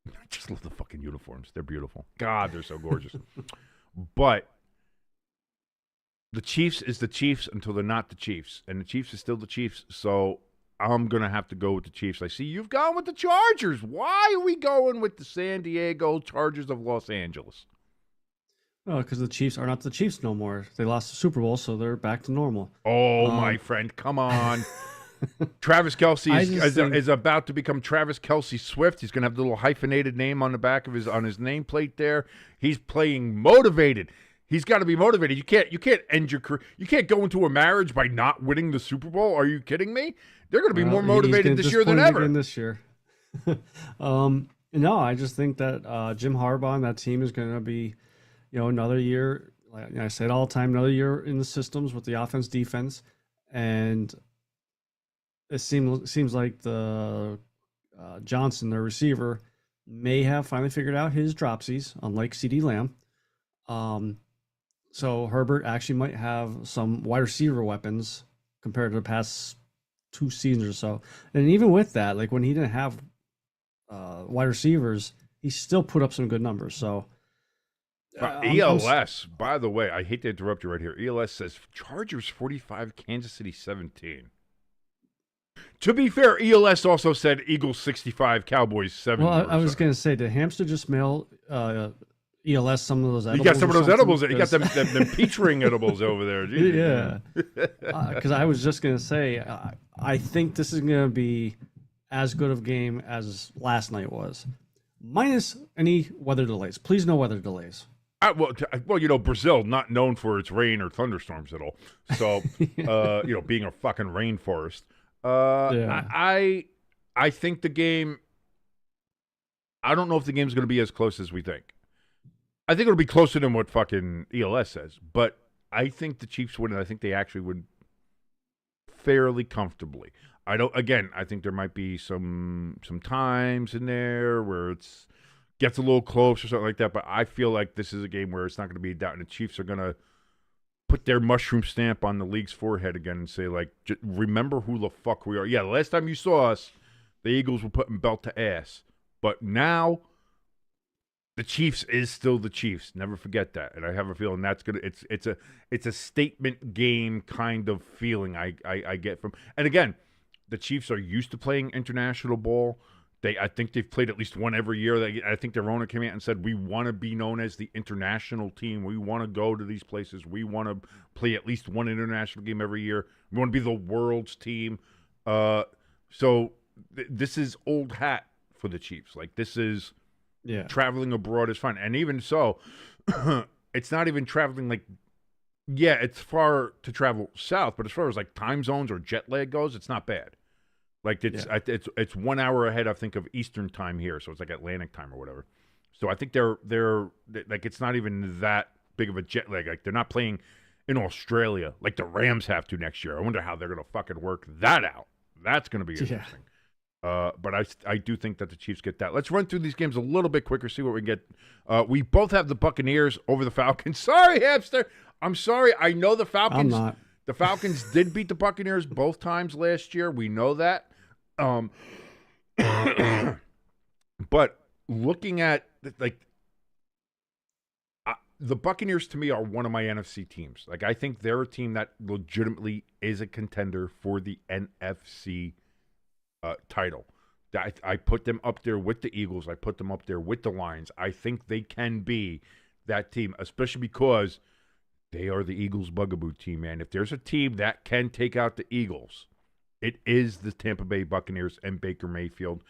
Speaker 1: I just love the fucking uniforms. They're beautiful. God, they're so gorgeous. But the Chiefs is the Chiefs until they're not the Chiefs, and the Chiefs is still the Chiefs. So I'm gonna have to go with the Chiefs. I see you've gone with the Chargers. Why are we going with the San Diego Chargers of Los Angeles?
Speaker 2: Oh, because the Chiefs are not the Chiefs no more. They lost the Super Bowl, so they're back to normal.
Speaker 1: Oh, my friend, come on. Travis Kelce is about to become Travis Kelce Swift. He's going to have the little hyphenated name on the back of his nameplate there. He's playing motivated. He's got to be motivated. You can't end your career. You can't go into a marriage by not winning the Super Bowl. Are you kidding me? They're going to be more motivated this year than ever.
Speaker 2: This year. No, I just think that Jim Harbaugh and that team is going to be, another year. Like I said all the time, another year in the systems with the offense, defense, and it seems like the Johnson, their receiver, may have finally figured out his dropsies, unlike CeeDee Lamb. So Herbert actually might have some wide receiver weapons compared to the past 2 seasons or so. And even with that, like when he didn't have wide receivers, he still put up some good numbers. So
Speaker 1: ELS, by the way, I hate to interrupt you right here. ELS says Chargers 45, Kansas City 17. To be fair, ELS also said Eagles 65, Cowboys 7.
Speaker 2: Well, I was going to say, did Hamster just mail ELS some of those edibles?
Speaker 1: You got some of those edibles. You got them peach ring edibles over there. Jeez.
Speaker 2: Yeah. Because I was just going to say, I think this is going to be as good of a game as last night was. Minus any weather delays. Please, no weather delays.
Speaker 1: Well, Brazil, not known for its rain or thunderstorms at all. So, being a fucking rainforest. I think the game, I don't know if the game's going to be as close as we think. I think it'll be closer than what fucking ELS says. But I think the Chiefs win, and I think they actually would fairly comfortably. I think there might be some times in there where it's gets a little close or something like that, but I feel like this is a game where it's not going to be a doubt, and the Chiefs are going to put their mushroom stamp on the league's forehead again and say, like, remember who the fuck we are. Yeah, the last time you saw us, the Eagles were putting belt to ass, but now the Chiefs is still the Chiefs. Never forget that, and I have a feeling that's gonna. It's a statement game kind of feeling I get from, and again, the Chiefs are used to playing international ball. I think they've played at least one every year. I think their owner came out and said, we want to be known as the international team. We want to go to these places. We want to play at least one international game every year. We want to be the world's team. So this is old hat for the Chiefs. Like, this is traveling abroad is fun. And even so, it's not even traveling like, it's far to travel south, but as far as like time zones or jet lag goes, it's not bad. Like it's 1 hour ahead, I think, of Eastern time here, so it's like Atlantic time or whatever. So I think they're like, it's not even that big of a jet lag. Like, they're not playing in Australia like the Rams have to next year. I wonder how they're going to fucking work that out. That's going to be interesting. But I do think that the Chiefs get that. Let's run through these games a little bit quicker, see what we get. We both have the Buccaneers over the Falcons. Sorry, Hamster. I'm sorry. I know the Falcons.
Speaker 2: I'm not.
Speaker 1: The Falcons did beat the Buccaneers both times last year. We know that. But looking at the Buccaneers, to me, are one of my NFC teams. Like, I think they're a team that legitimately is a contender for the NFC title. I put them up there with the Eagles. I put them up there with the Lions. I think they can be that team, especially because they are the Eagles' bugaboo team, man. If there's a team that can take out the Eagles, it is the Tampa Bay Buccaneers and Baker Mayfield.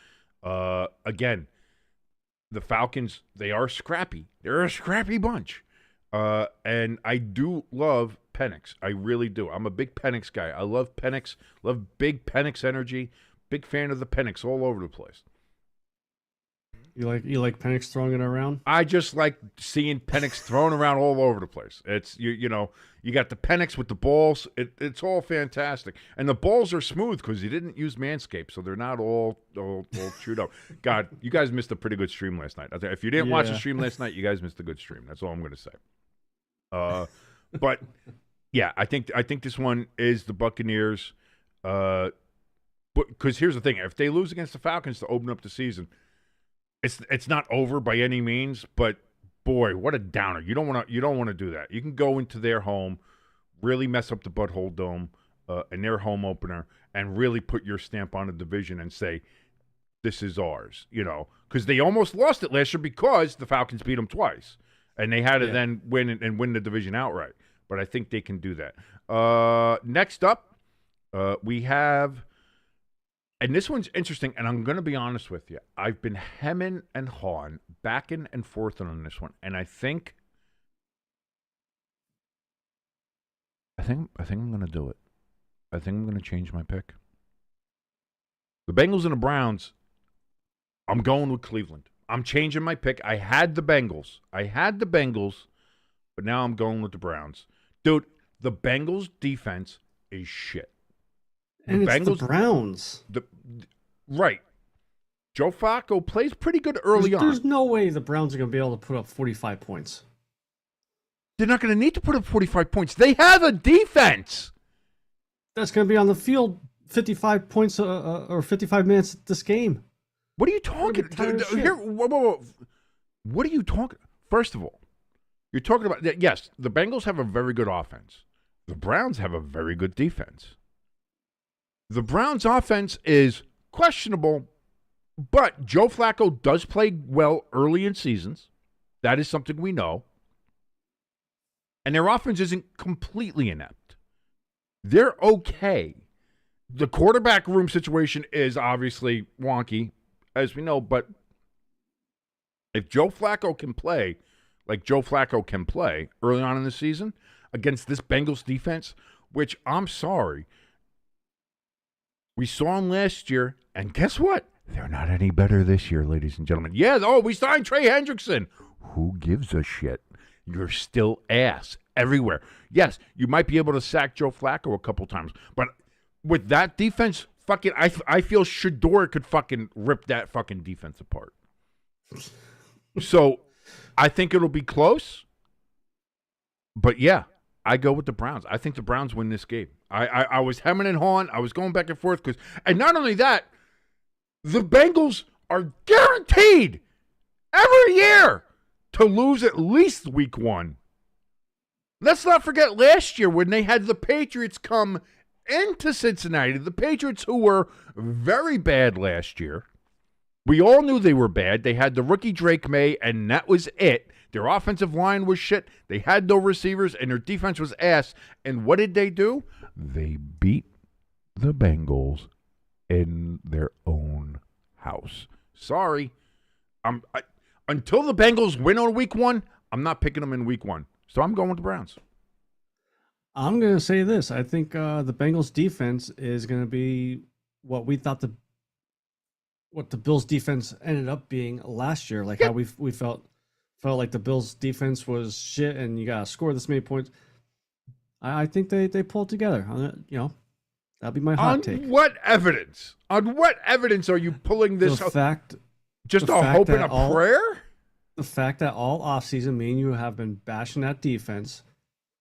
Speaker 1: Again, the Falcons, they are scrappy. They're a scrappy bunch. And I do love Penix. I really do. I'm a big Penix guy. I love Penix. Love big Penix energy. Big fan of the Penix all over the place.
Speaker 2: You like Penix throwing it around?
Speaker 1: I just like seeing Penix thrown around all over the place. It's you got the Penix with the balls. It's all fantastic, and the balls are smooth because you didn't use Manscaped, so they're not all chewed up. God, you guys missed a pretty good stream last night. If you didn't watch the stream last night, you guys missed a good stream. That's all I'm going to say. But yeah, I think this one is the Buccaneers. But because here's the thing: if they lose against the Falcons to open up the season, it's not over by any means, but boy, what a downer. You don't want to do that. You can go into their home, really mess up the Butthole Dome in their home opener, and really put your stamp on the division and say, this is ours, because they almost lost it last year because the Falcons beat them twice, and they had to then win the division outright. But I think they can do that. Next up, we have, and this one's interesting, and I'm going to be honest with you. I've been hemming and hawing, backing and forth on this one, and I think I'm going to do it. I think I'm going to change my pick. The Bengals and the Browns, I'm going with Cleveland. I'm changing my pick. I had the Bengals, but now I'm going with the Browns. Dude, the Bengals defense is shit.
Speaker 2: And it's the Browns.
Speaker 1: Right. Joe Flacco plays pretty good early on.
Speaker 2: There's no way the Browns are going to be able to put up 45 points.
Speaker 1: They're not going to need to put up 45 points. They have a defense.
Speaker 2: That's going to be on the field 55 points or 55 minutes this game.
Speaker 1: What are you talking about? Here, whoa. What are you talking? First of all, you're talking about that. Yes, the Bengals have a very good offense. The Browns have a very good defense. The Browns' offense is questionable, but Joe Flacco does play well early in seasons. That is something we know. And their offense isn't completely inept. They're okay. The quarterback room situation is obviously wonky, as we know, but if Joe Flacco can play like Joe Flacco can play early on in the season against this Bengals defense, which I'm sorry, we saw him last year, and guess what? They're not any better this year, ladies and gentlemen. Yeah, we signed Trey Hendrickson. Who gives a shit? You're still ass everywhere. Yes, you might be able to sack Joe Flacco a couple times, but with that defense, I feel Shador could fucking rip that fucking defense apart. So, I think it'll be close. But yeah, I go with the Browns. I think the Browns win this game. I was hemming and hawing. I was going back and forth and not only that, the Bengals are guaranteed every year to lose at least week 1. Let's not forget last year when they had the Patriots come into Cincinnati. The Patriots, who were very bad last year. We all knew they were bad. They had the rookie Drake May, and that was it. Their offensive line was shit. They had no receivers, and their defense was ass. And what did they do? They beat the Bengals in their own house. Sorry. Until the Bengals win on week 1, I'm not picking them in week 1. So I'm going with the Browns.
Speaker 2: I'm going to say this. I think the Bengals defense is going to be what we thought what the Bills defense ended up being last year. Like how we felt like the Bills defense was shit and you got to score this many points. I think they pulled together. That'll be my hot take.
Speaker 1: On what evidence? On what evidence are you pulling this? Just a hope and a prayer?
Speaker 2: The fact that all offseason, me and you have been bashing that defense,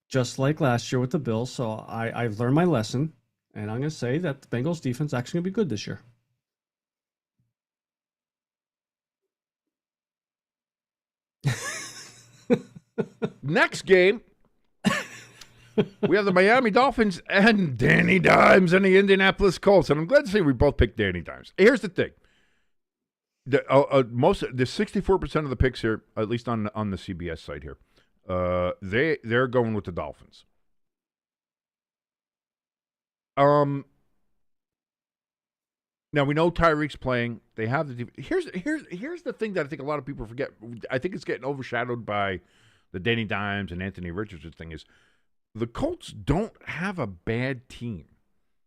Speaker 2: just like last year with the Bills. So I've learned my lesson, and I'm going to say that the Bengals defense is actually going to be good this year.
Speaker 1: Next game, we have the Miami Dolphins and Danny Dimes and the Indianapolis Colts. And I'm glad to see we both picked Danny Dimes. Here's the thing. The 64% of the picks here, at least on the CBS site here, they're going with the Dolphins. Now we know Tyreek's playing. They have the here's the thing that I think a lot of people forget. I think it's getting overshadowed by the Danny Dimes and Anthony Richardson thing. Is the Colts don't have a bad team.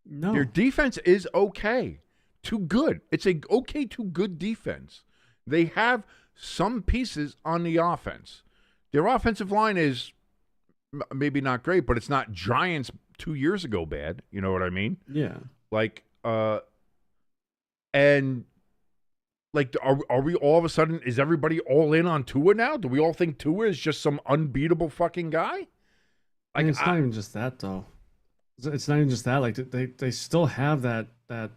Speaker 2: No,
Speaker 1: their defense is okay to good. It's a okay to good defense. They have some pieces on the offense. Their offensive line is maybe not great, but it's not Giants 2 years ago bad. You know what I mean?
Speaker 2: Yeah.
Speaker 1: Are we all of a sudden, is everybody all in on Tua now? Do we all think Tua is just some unbeatable fucking guy?
Speaker 2: Like, it's not even just that, though. It's not even just that. Like, they still have that the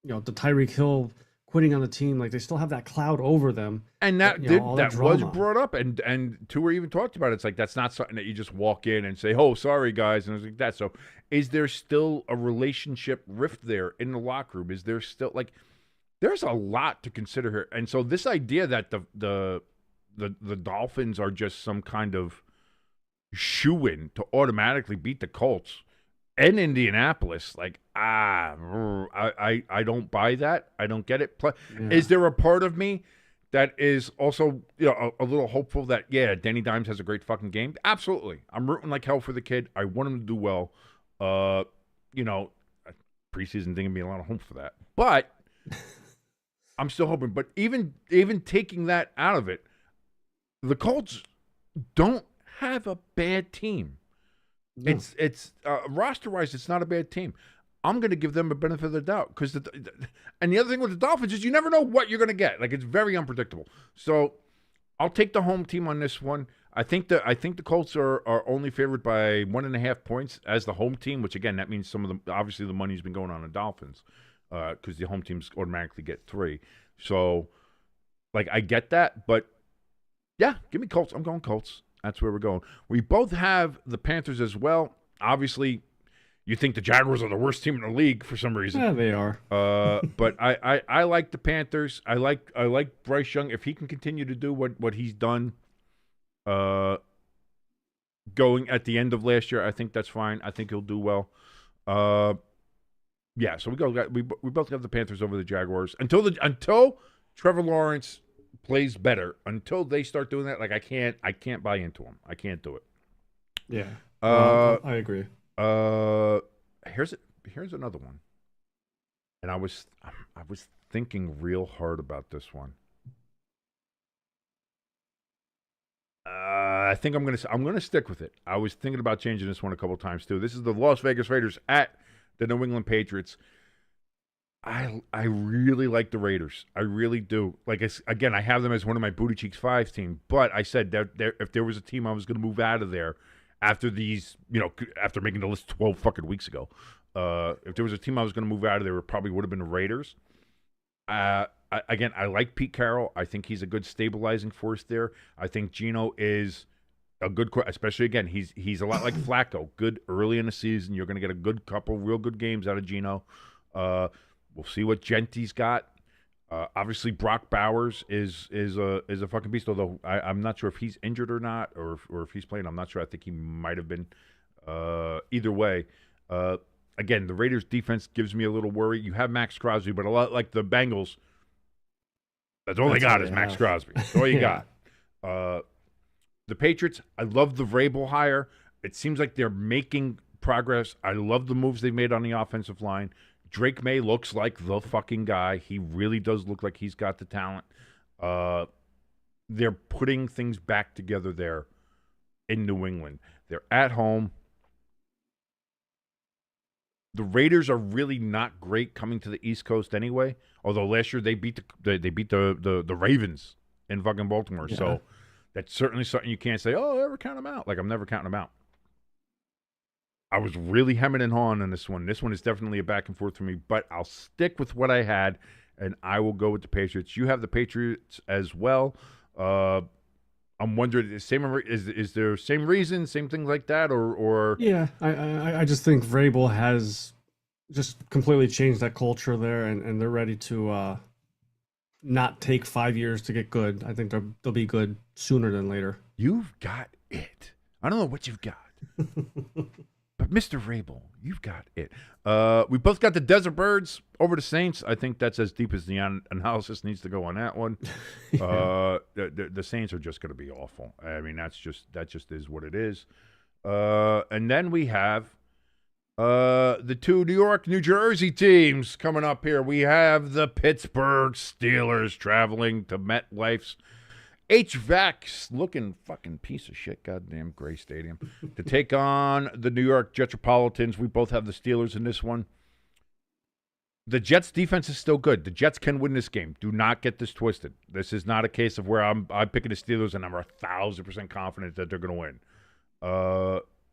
Speaker 2: Tyreek Hill quitting on the team. Like, they still have that cloud over them.
Speaker 1: And that
Speaker 2: all
Speaker 1: that
Speaker 2: that
Speaker 1: was
Speaker 2: drama.
Speaker 1: brought up, and Tua even talked about it. It's like that's not something that you just walk in and say, "Oh, sorry guys," and it's like that. So, is there still a relationship rift there in the locker room? Is there still like? There's a lot to consider here, and so this idea that the Dolphins are just some kind of shoo-in to automatically beat the Colts and Indianapolis, like I don't buy that. I don't get it. Is there a part of me that is also a little hopeful that Danny Dimes has a great fucking game? Absolutely. I'm rooting like hell for the kid. I want him to do well. Preseason didn't give me a lot of hope for that, but I'm still hoping. But even taking that out of it, the Colts don't have a bad team. No. It's roster-wise, it's not a bad team. I'm going to give them a benefit of the doubt because and the other thing with the Dolphins is you never know what you're going to get. Like, it's very unpredictable. So I'll take the home team on this one. I think the Colts are only favored by 1.5 points as the home team, which again that means some of the obviously the money's been going on the Dolphins because the home teams automatically get 3. So like I get that, but yeah, give me Colts. I'm going Colts. That's where we're going. We both have the Panthers as well. Obviously, you think the Jaguars are the worst team in the league for some reason.
Speaker 2: Yeah, they are.
Speaker 1: But I like the Panthers. I like Bryce Young. If he can continue to do what he's done going at the end of last year, I think that's fine. I think he'll do well. Yeah, so we both have the Panthers over the Jaguars. Until Trevor Lawrence plays better, until they start doing that, like I can't buy into them. I can't do it.
Speaker 2: Yeah. I agree.
Speaker 1: Here's another one. And I was thinking real hard about this one. I think I'm gonna stick with it. I was thinking about changing this one a couple times too. This is the Las Vegas Raiders at the New England Patriots. I really like the Raiders. I really do. Like, again, I have them as one of my Booty Cheeks 5 team. But I said that if there was a team I was going to move out of there after after making the list 12 fucking weeks ago, if there was a team I was going to move out of there, it probably would have been the Raiders. I like Pete Carroll. I think he's a good stabilizing force there. I think Geno is a good, especially again, he's a lot like Flacco. Good early in the season. You're going to get a good couple real good games out of Geno. We'll see what Genti's got. Obviously, Brock Bowers is a fucking beast. Although I'm not sure if he's injured or not, or if he's playing. I'm not sure. I think he might have been. Either way, again, the Raiders' defense gives me a little worry. You have Max Crosby, but a lot like the Bengals, that's all they got is Max Crosby. That's all you got. The Patriots, I love the Vrabel hire. It seems like they're making progress. I love the moves they've made on the offensive line. Drake May looks like the fucking guy. He really does look like he's got the talent. They're putting things back together there in New England. They're at home. The Raiders are really not great coming to the East Coast anyway. Although last year they beat the Ravens in fucking Baltimore. Yeah. So that's certainly something you can't say, oh, ever count them out. Like, I'm never counting them out. I was really hemming and hawing on this one. This one is definitely a back and forth for me, but I'll stick with what I had, and I will go with the Patriots. You have the Patriots as well. I'm wondering, is there same reason, same things like that, or?
Speaker 2: Yeah, I just think Vrabel has just completely changed that culture there, and they're ready to not take 5 years to get good. I think they'll be good sooner than later.
Speaker 1: You've got it. I don't know what you've got. But Mr. Vrabel, you've got it. We both got the Desert Birds over the Saints. I think that's as deep as the analysis needs to go on that one. Yeah. The Saints are just going to be awful. I mean, that just is what it is. And then we have the two New York, New Jersey teams coming up here. We have the Pittsburgh Steelers traveling to MetLife's HVAC looking fucking piece of shit, goddamn gray stadium, to take on the New York Jetropolitans. We both have the Steelers in this one. The Jets' defense is still good. The Jets can win this game. Do not get this twisted. This is not a case of where I'm picking the Steelers and I'm 1,000% confident that they're going to win.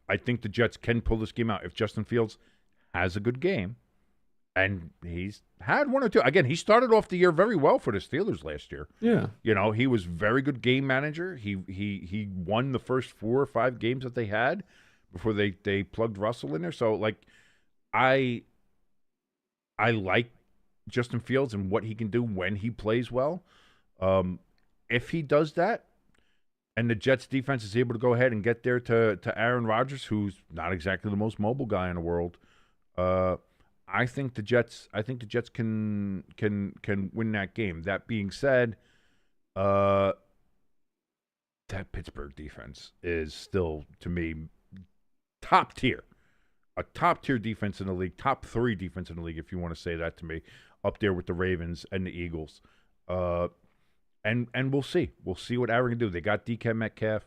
Speaker 1: I think the Jets can pull this game out if Justin Fields has a good game, And he's had one or two. Again, he started off the year very well for the Steelers last year.
Speaker 2: Yeah.
Speaker 1: You know, he was very good game manager. He won the first 4 or 5 games that they had before they plugged Russell in there. So, like, I like Justin Fields and what he can do when he plays well. If he does that, and the Jets defense is able to go ahead and get there to Aaron Rodgers, who's not exactly the most mobile guy in the world, I think the Jets can win that game. That being said, that Pittsburgh defense is still, to me, top tier. A top tier defense in the league, top 3 defense in the league, if you want to say that to me, up there with the Ravens and the Eagles. And we'll see. We'll see what Aaron can do. They got DK Metcalf.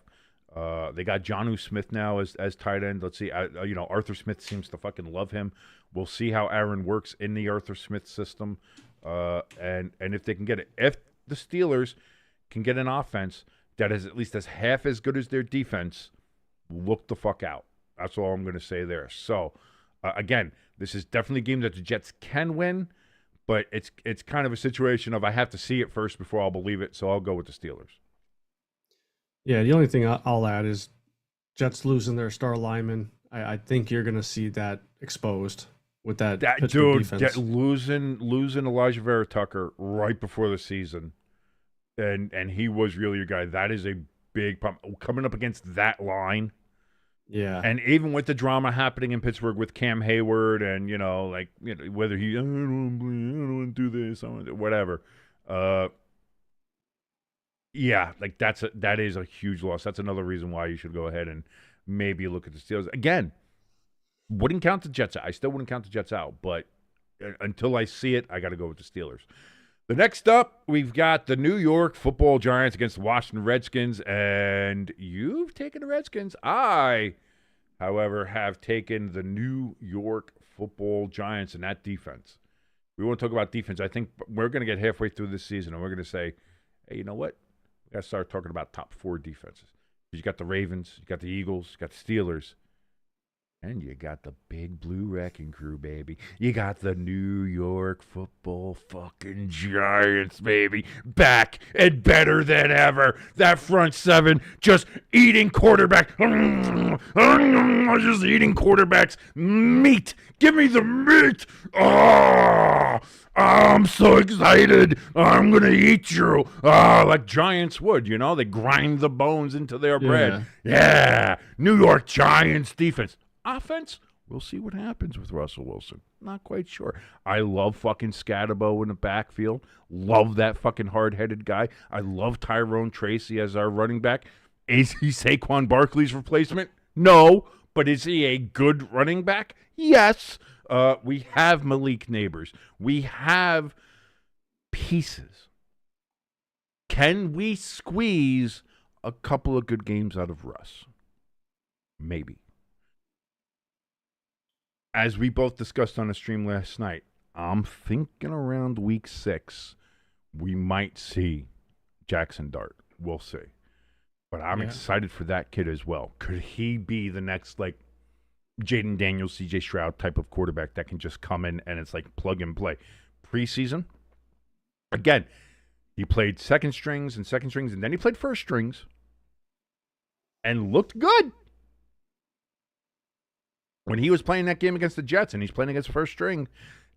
Speaker 1: They got Jonnu Smith now as tight end. Let's see. Arthur Smith seems to fucking love him. We'll see how Aaron works in the Arthur Smith system, and if they can get it. If the Steelers can get an offense that is at least as half as good as their defense, look the fuck out. That's all I'm going to say there. So, again, this is definitely a game that the Jets can win, but it's kind of a situation of I have to see it first before I'll believe it, so I'll go with the Steelers.
Speaker 2: Yeah, the only thing I'll add is Jets losing their star lineman. I think you're going to see that exposed with that Pittsburgh defense.
Speaker 1: Losing Elijah Vera Tucker right before the season, and he was really your guy. That is a big problem. Coming up against that line.
Speaker 2: Yeah.
Speaker 1: And even with the drama happening in Pittsburgh with Cam Hayward and, whether I don't want to do this, whatever. Yeah, like that is a huge loss. That's another reason why you should go ahead and maybe look at the Steelers. Again, wouldn't count the Jets out. I still wouldn't count the Jets out, but until I see it, I got to go with the Steelers. The next up, we've got the New York Football Giants against the Washington Redskins, and you've taken the Redskins. I, however, have taken the New York Football Giants and that defense. We want to talk about defense. I think we're going to get halfway through this season, and we're going to say, hey, you know what? We got to start talking about top 4 defenses. You got the Ravens, you got the Eagles, you got the Steelers, and you got the big blue wrecking crew, baby. You got the New York Football fucking Giants, baby. Back and better than ever. That front 7 just eating quarterback. Just eating quarterbacks. Meat. Give me the meat. Oh, I'm so excited. I'm going to eat you. Like Giants would, They grind the bones into their bread. Yeah. New York Giants defense. Offense, we'll see what happens with Russell Wilson. Not quite sure. I love fucking Scatterbo in the backfield. Love that fucking hard-headed guy. I love Tyrone Tracy as our running back. Is he Saquon Barkley's replacement? No. But is he a good running back? Yes. We have Malik Neighbors. We have pieces. Can we squeeze a couple of good games out of Russ? Maybe. As we both discussed on the stream last night, I'm thinking around week 6, we might see Jackson Dart. We'll see. But I'm excited for that kid as well. Could he be the next, Jaden Daniels, CJ Stroud type of quarterback that can just come in and it's like plug and play? Preseason, again, he played second strings, and then he played first strings and looked good. When he was playing that game against the Jets and he's playing against first string,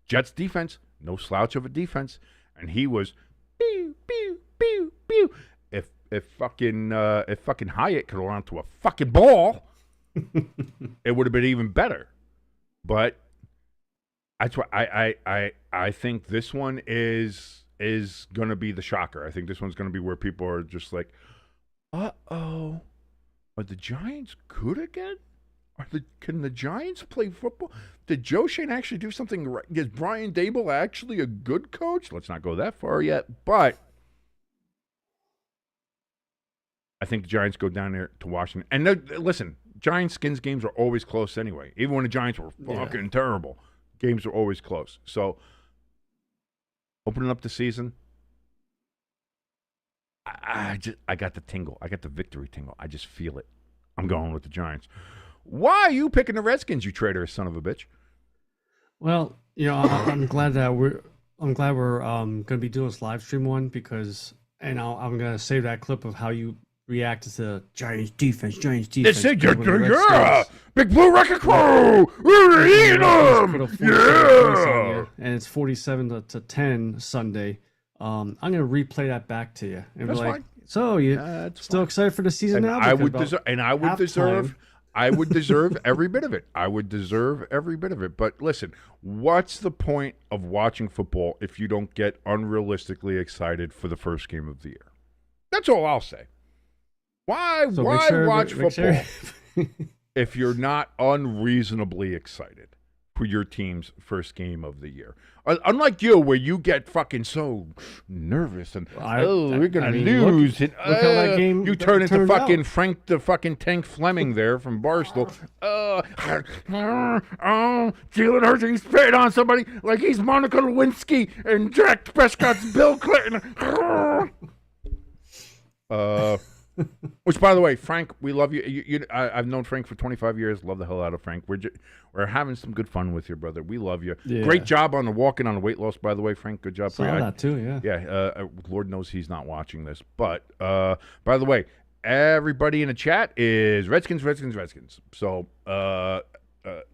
Speaker 1: Jets defense, no slouch of a defense, and he was pew, pew, pew, pew. If fucking Hyatt could hold on to a fucking ball, it would have been even better. But that's why I think this one is gonna be the shocker. I think this one's gonna be where people are just like, are the Giants good again? Can the Giants play football? Did Joe Shane actually do something right? Is Brian Daboll actually a good coach? Let's not go that far yet, but I think the Giants go down there to Washington. And listen, Giants-Skins games are always close anyway. Even when the Giants were fucking terrible, games are always close. So, opening up the season, I got the tingle. I got the victory tingle. I just feel it. I'm going with the Giants. Why are you picking the Redskins, you traitorous son of a bitch?
Speaker 2: Well, I'm glad we're going to be doing this live stream one because, and I'm going to save that clip of how you reacted to Giants defense.
Speaker 1: This is
Speaker 2: because when the Redskins-
Speaker 1: Big Blue Wrecking Crew. We're eating
Speaker 2: Put
Speaker 1: them.
Speaker 2: a 47 points on
Speaker 1: Yeah.
Speaker 2: you, and it's 47 to 10 Sunday. I'm going to replay that back to you and
Speaker 1: That's
Speaker 2: be like,
Speaker 1: fine.
Speaker 2: so you
Speaker 1: That's
Speaker 2: still
Speaker 1: fine.
Speaker 2: excited for the season
Speaker 1: And
Speaker 2: now?
Speaker 1: I
Speaker 2: Because
Speaker 1: would
Speaker 2: about
Speaker 1: deserve, and I would
Speaker 2: halftime-
Speaker 1: deserve, I would deserve every bit of it. I would deserve every bit of it. But listen, what's the point of watching football if you don't get unrealistically excited for the first game of the year? That's all I'll say. Why
Speaker 2: So
Speaker 1: why
Speaker 2: make sure-
Speaker 1: watch
Speaker 2: make sure-
Speaker 1: football if you're not unreasonably excited for your team's first game of the year? Unlike you, where you get fucking so nervous and we're gonna lose.
Speaker 2: Look how that game
Speaker 1: you turn into
Speaker 2: turned
Speaker 1: fucking
Speaker 2: out.
Speaker 1: Frank the fucking Tank Fleming there from Barstool. Jalen Hurts, he's spit on somebody like he's Monica Lewinsky and Dak Prescott's Bill Clinton. Which, by the way, Frank, we love you. I've known Frank for 25 years. Love the hell out of Frank. We're having some good fun with you, brother. We love you.
Speaker 2: Yeah.
Speaker 1: Great job on the walking on the weight loss, by the way, Frank. Good job.
Speaker 2: Saw that too, yeah.
Speaker 1: Yeah. Lord knows he's not watching this. But, by the way, everybody in the chat is Redskins. So,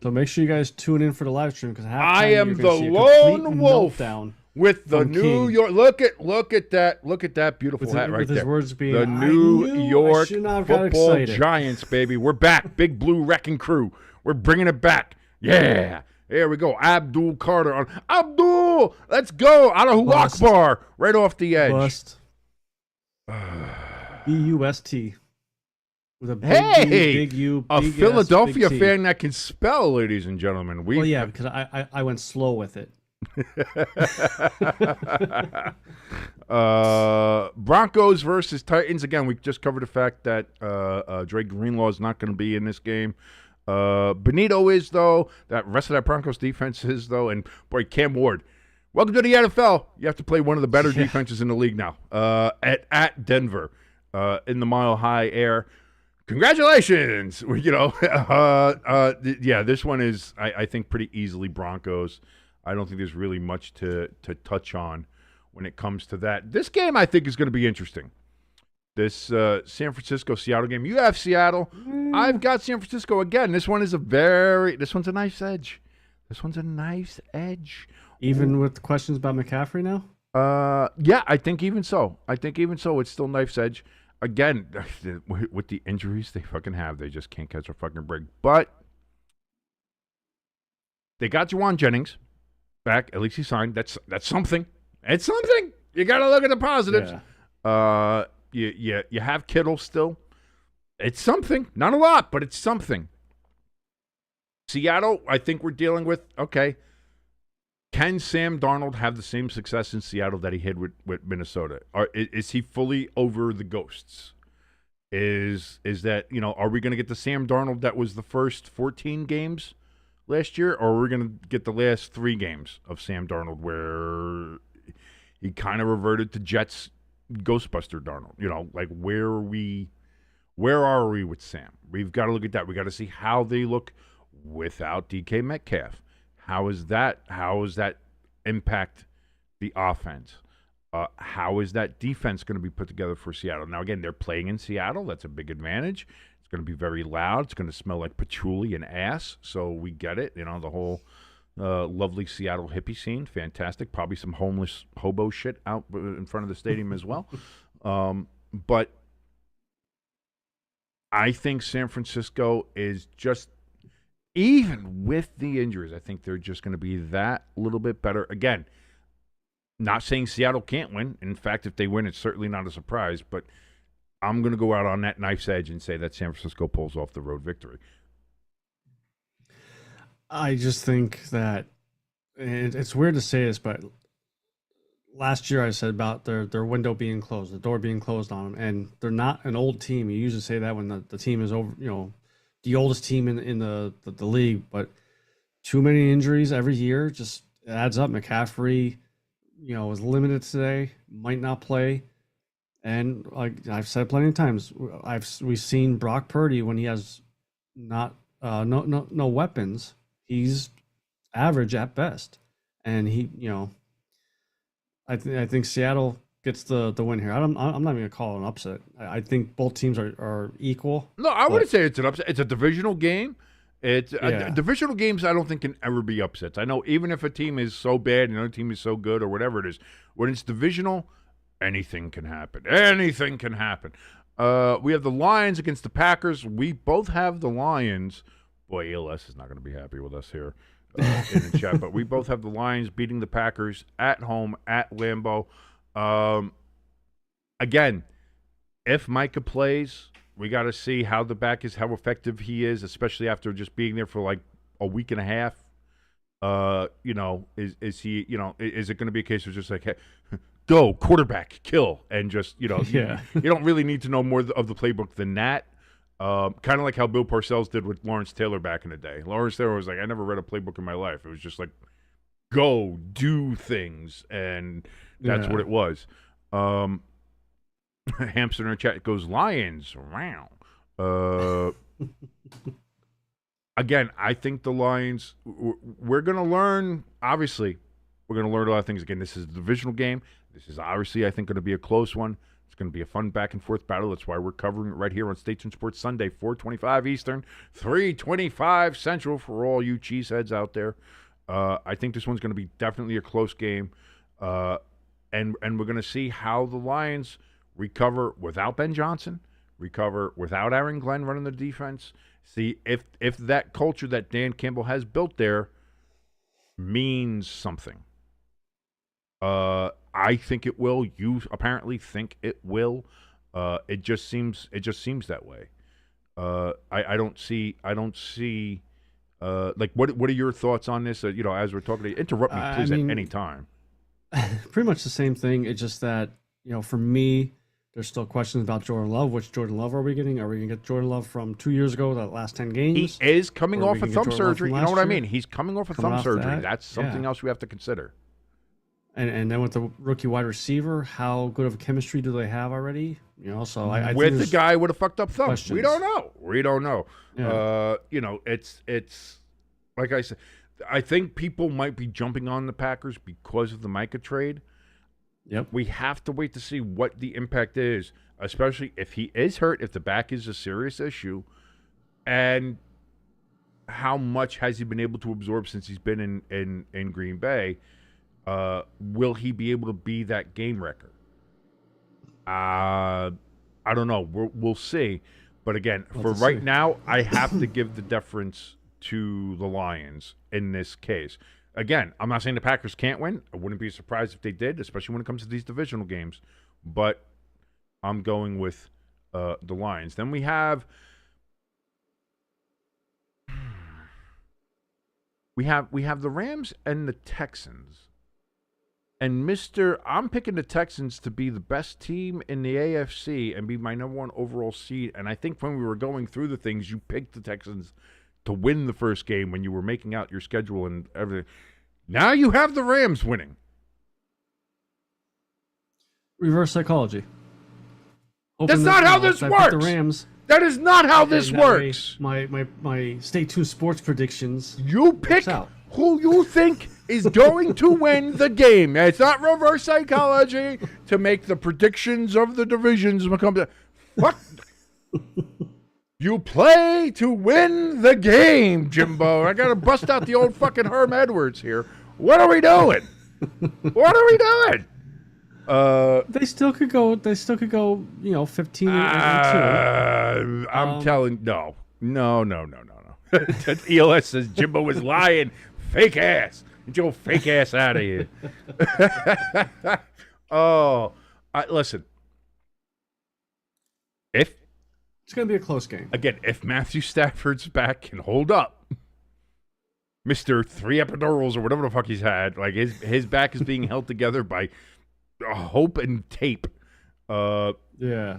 Speaker 2: So make sure you guys tune in for the live stream because
Speaker 1: I am the lone wolf
Speaker 2: down
Speaker 1: with the
Speaker 2: from
Speaker 1: New
Speaker 2: King.
Speaker 1: York. Look at that beautiful hat right
Speaker 2: with
Speaker 1: there.
Speaker 2: his words being,
Speaker 1: The
Speaker 2: "I
Speaker 1: New
Speaker 2: knew I
Speaker 1: York
Speaker 2: should not have got
Speaker 1: Football
Speaker 2: excited."
Speaker 1: Giants, baby. We're back. Big Blue Wrecking Crew. We're bringing it back. Yeah. There we go. Abdul Carter on. Abdul, let's go. Allahu
Speaker 2: Bust.
Speaker 1: Akbar. Right off the edge.
Speaker 2: Bust. B-U-S-T. With a big
Speaker 1: Hey,
Speaker 2: big U,
Speaker 1: a
Speaker 2: big S,
Speaker 1: Philadelphia
Speaker 2: big T.
Speaker 1: fan that can spell, ladies and gentlemen.
Speaker 2: Well, yeah, because I went slow with it.
Speaker 1: Broncos versus Titans. Again, we just covered the fact that Dre Greenlaw is not going to be in this game. Benito is, though. That rest of that Broncos defense is, though. And, boy, Cam Ward. Welcome to the NFL. You have to play one of the better defenses in the league now. At Denver, in the Mile High Air. Congratulations. Yeah, this one is, I think, pretty easily Broncos. I don't think there's really much to touch on when it comes to that. This game, I think, is going to be interesting. This San Francisco-Seattle game. You have Seattle. I've got San Francisco again. This one's a nice edge.
Speaker 2: Even with questions about McCaffrey now?
Speaker 1: Yeah, I think even so. It's still knife's edge. Again, with the injuries they fucking have, they just can't catch a fucking break. But they got Juwan Jennings back. At least he signed. That's something. It's something. You got to look at the positives.
Speaker 2: Yeah.
Speaker 1: You have Kittle still. It's something. Not a lot, but it's something. Seattle, I think we're dealing with, okay, can Sam Darnold have the same success in Seattle that he had with Minnesota? Is he fully over the ghosts? Is that, are we going to get the Sam Darnold that was the first 14 games last year, or are we going to get the last 3 games of Sam Darnold where he kind of reverted to Jets Ghostbuster Darnold? Where are we with Sam? We've got to look at that. We got to see how they look without DK Metcalf. How is that impact the offense? How is that defense going to be put together for Seattle? Now, again, they're playing in Seattle. That's a big advantage. It's going to be very loud. It's going to smell like patchouli and ass. So we get it. The whole lovely Seattle hippie scene. Fantastic. Probably some homeless hobo shit out in front of the stadium as well. But I think San Francisco is just, even with the injuries, I think they're just going to be that little bit better. Again, not saying Seattle can't win. In fact, if they win, it's certainly not a surprise. But I'm going to go out on that knife's edge and say that San Francisco pulls off the road victory.
Speaker 2: I just think that, and it's weird to say this, but last year I said about their window being closed, the door being closed on them, and they're not an old team. You usually say that when the team is over, the oldest team in the league, but too many injuries every year just adds up. McCaffrey, was limited today, might not play. And like I've said plenty of times, we've seen Brock Purdy when he has no weapons, he's average at best. And I think Seattle gets the win here. I'm not even gonna call it an upset. I think both teams are equal.
Speaker 1: No, I wouldn't say it's an upset. It's a divisional game. Divisional games I don't think can ever be upsets. I know even if a team is so bad and another team is so good or whatever it is, when it's divisional, anything can happen. Anything can happen. We have the Lions against the Packers. We both have the Lions. Boy, ELS is not going to be happy with us here in the chat, but we both have the Lions beating the Packers at home at Lambeau. Again, if Micah plays, we got to see how the back is, how effective he is, especially after just being there for like a week and a half. Is he? Is it going to be a case of just like, hey, go quarterback, kill, and just you don't really need to know more of the playbook than that. Kind of like how Bill Parcells did with Lawrence Taylor back in the day. Lawrence Taylor was like, I never read a playbook in my life. It was just like, go do things, and that's what it was. Hamster in our chat goes Lions. Wow. Again, I think the Lions. We're going to learn. Obviously, we're going to learn a lot of things. Again, this is a divisional game. This is obviously, I think, going to be a close one. It's going to be a fun back-and-forth battle. That's why we're covering it right here on Stay Tuned Sports Sunday, 4:25 Eastern, 3:25 Central for all you cheeseheads out there. I think this one's going to be definitely a close game, and we're going to see how the Lions recover without Ben Johnson, recover without Aaron Glenn running the defense. See if that culture that Dan Campbell has built there means something. I think it will. You apparently think it will. It just seems that way. I don't see. Like what are your thoughts on this? As we're talking, interrupt me please at any time.
Speaker 2: Pretty much the same thing. It's just that for me, there's still questions about Jordan Love. Which Jordan Love are we getting? Are we going to get Jordan Love from 2 years ago, that last 10 games?
Speaker 1: He is coming off a thumb surgery. You know what I mean? He's coming off a thumb surgery. That's something else we have to consider.
Speaker 2: And then with the rookie wide receiver, how good of a chemistry do they have already? So I
Speaker 1: with the guy with a fucked up thumb, questions. We don't know.
Speaker 2: Yeah.
Speaker 1: It's like I said. I think people might be jumping on the Packers because of the Micah trade.
Speaker 2: Yep.
Speaker 1: We have to wait to see what the impact is, especially if he is hurt, if the back is a serious issue, and how much has he been able to absorb since he's been in Green Bay. Will he be able to be that game wrecker? I don't know. We'll see. But again, for right now, I have to give the deference to the Lions in this case. Again, I'm not saying the Packers can't win. I wouldn't be surprised if they did, especially when it comes to these divisional games. But I'm going with the Lions. Then we have the Rams and the Texans. And I'm picking the Texans to be the best team in the AFC and be my number one overall seed. And I think when we were going through the things, you picked the Texans to win the first game when you were making out your schedule and everything. Now you have the Rams winning.
Speaker 2: Reverse psychology.
Speaker 1: That's not how this works.
Speaker 2: The Rams.
Speaker 1: That is not how this works.
Speaker 2: My Stay Tuned Sports predictions.
Speaker 1: You pick who you think is going to win the game. It's not reverse psychology to make the predictions of the divisions become fuck. You play to win the game, Jimbo. I gotta bust out the old fucking Herm Edwards here. What are we doing? What are we doing?
Speaker 2: They still could go. 15 and 2.
Speaker 1: I'm telling no. ELS says Jimbo was lying. Fake ass. Get your fake ass out of here. Listen. If
Speaker 2: it's going to be a close game.
Speaker 1: Again, if Matthew Stafford's back can hold up, Mr. 3 epidurals or whatever the fuck he's had, like his back is being held together by hope and tape.
Speaker 2: Yeah.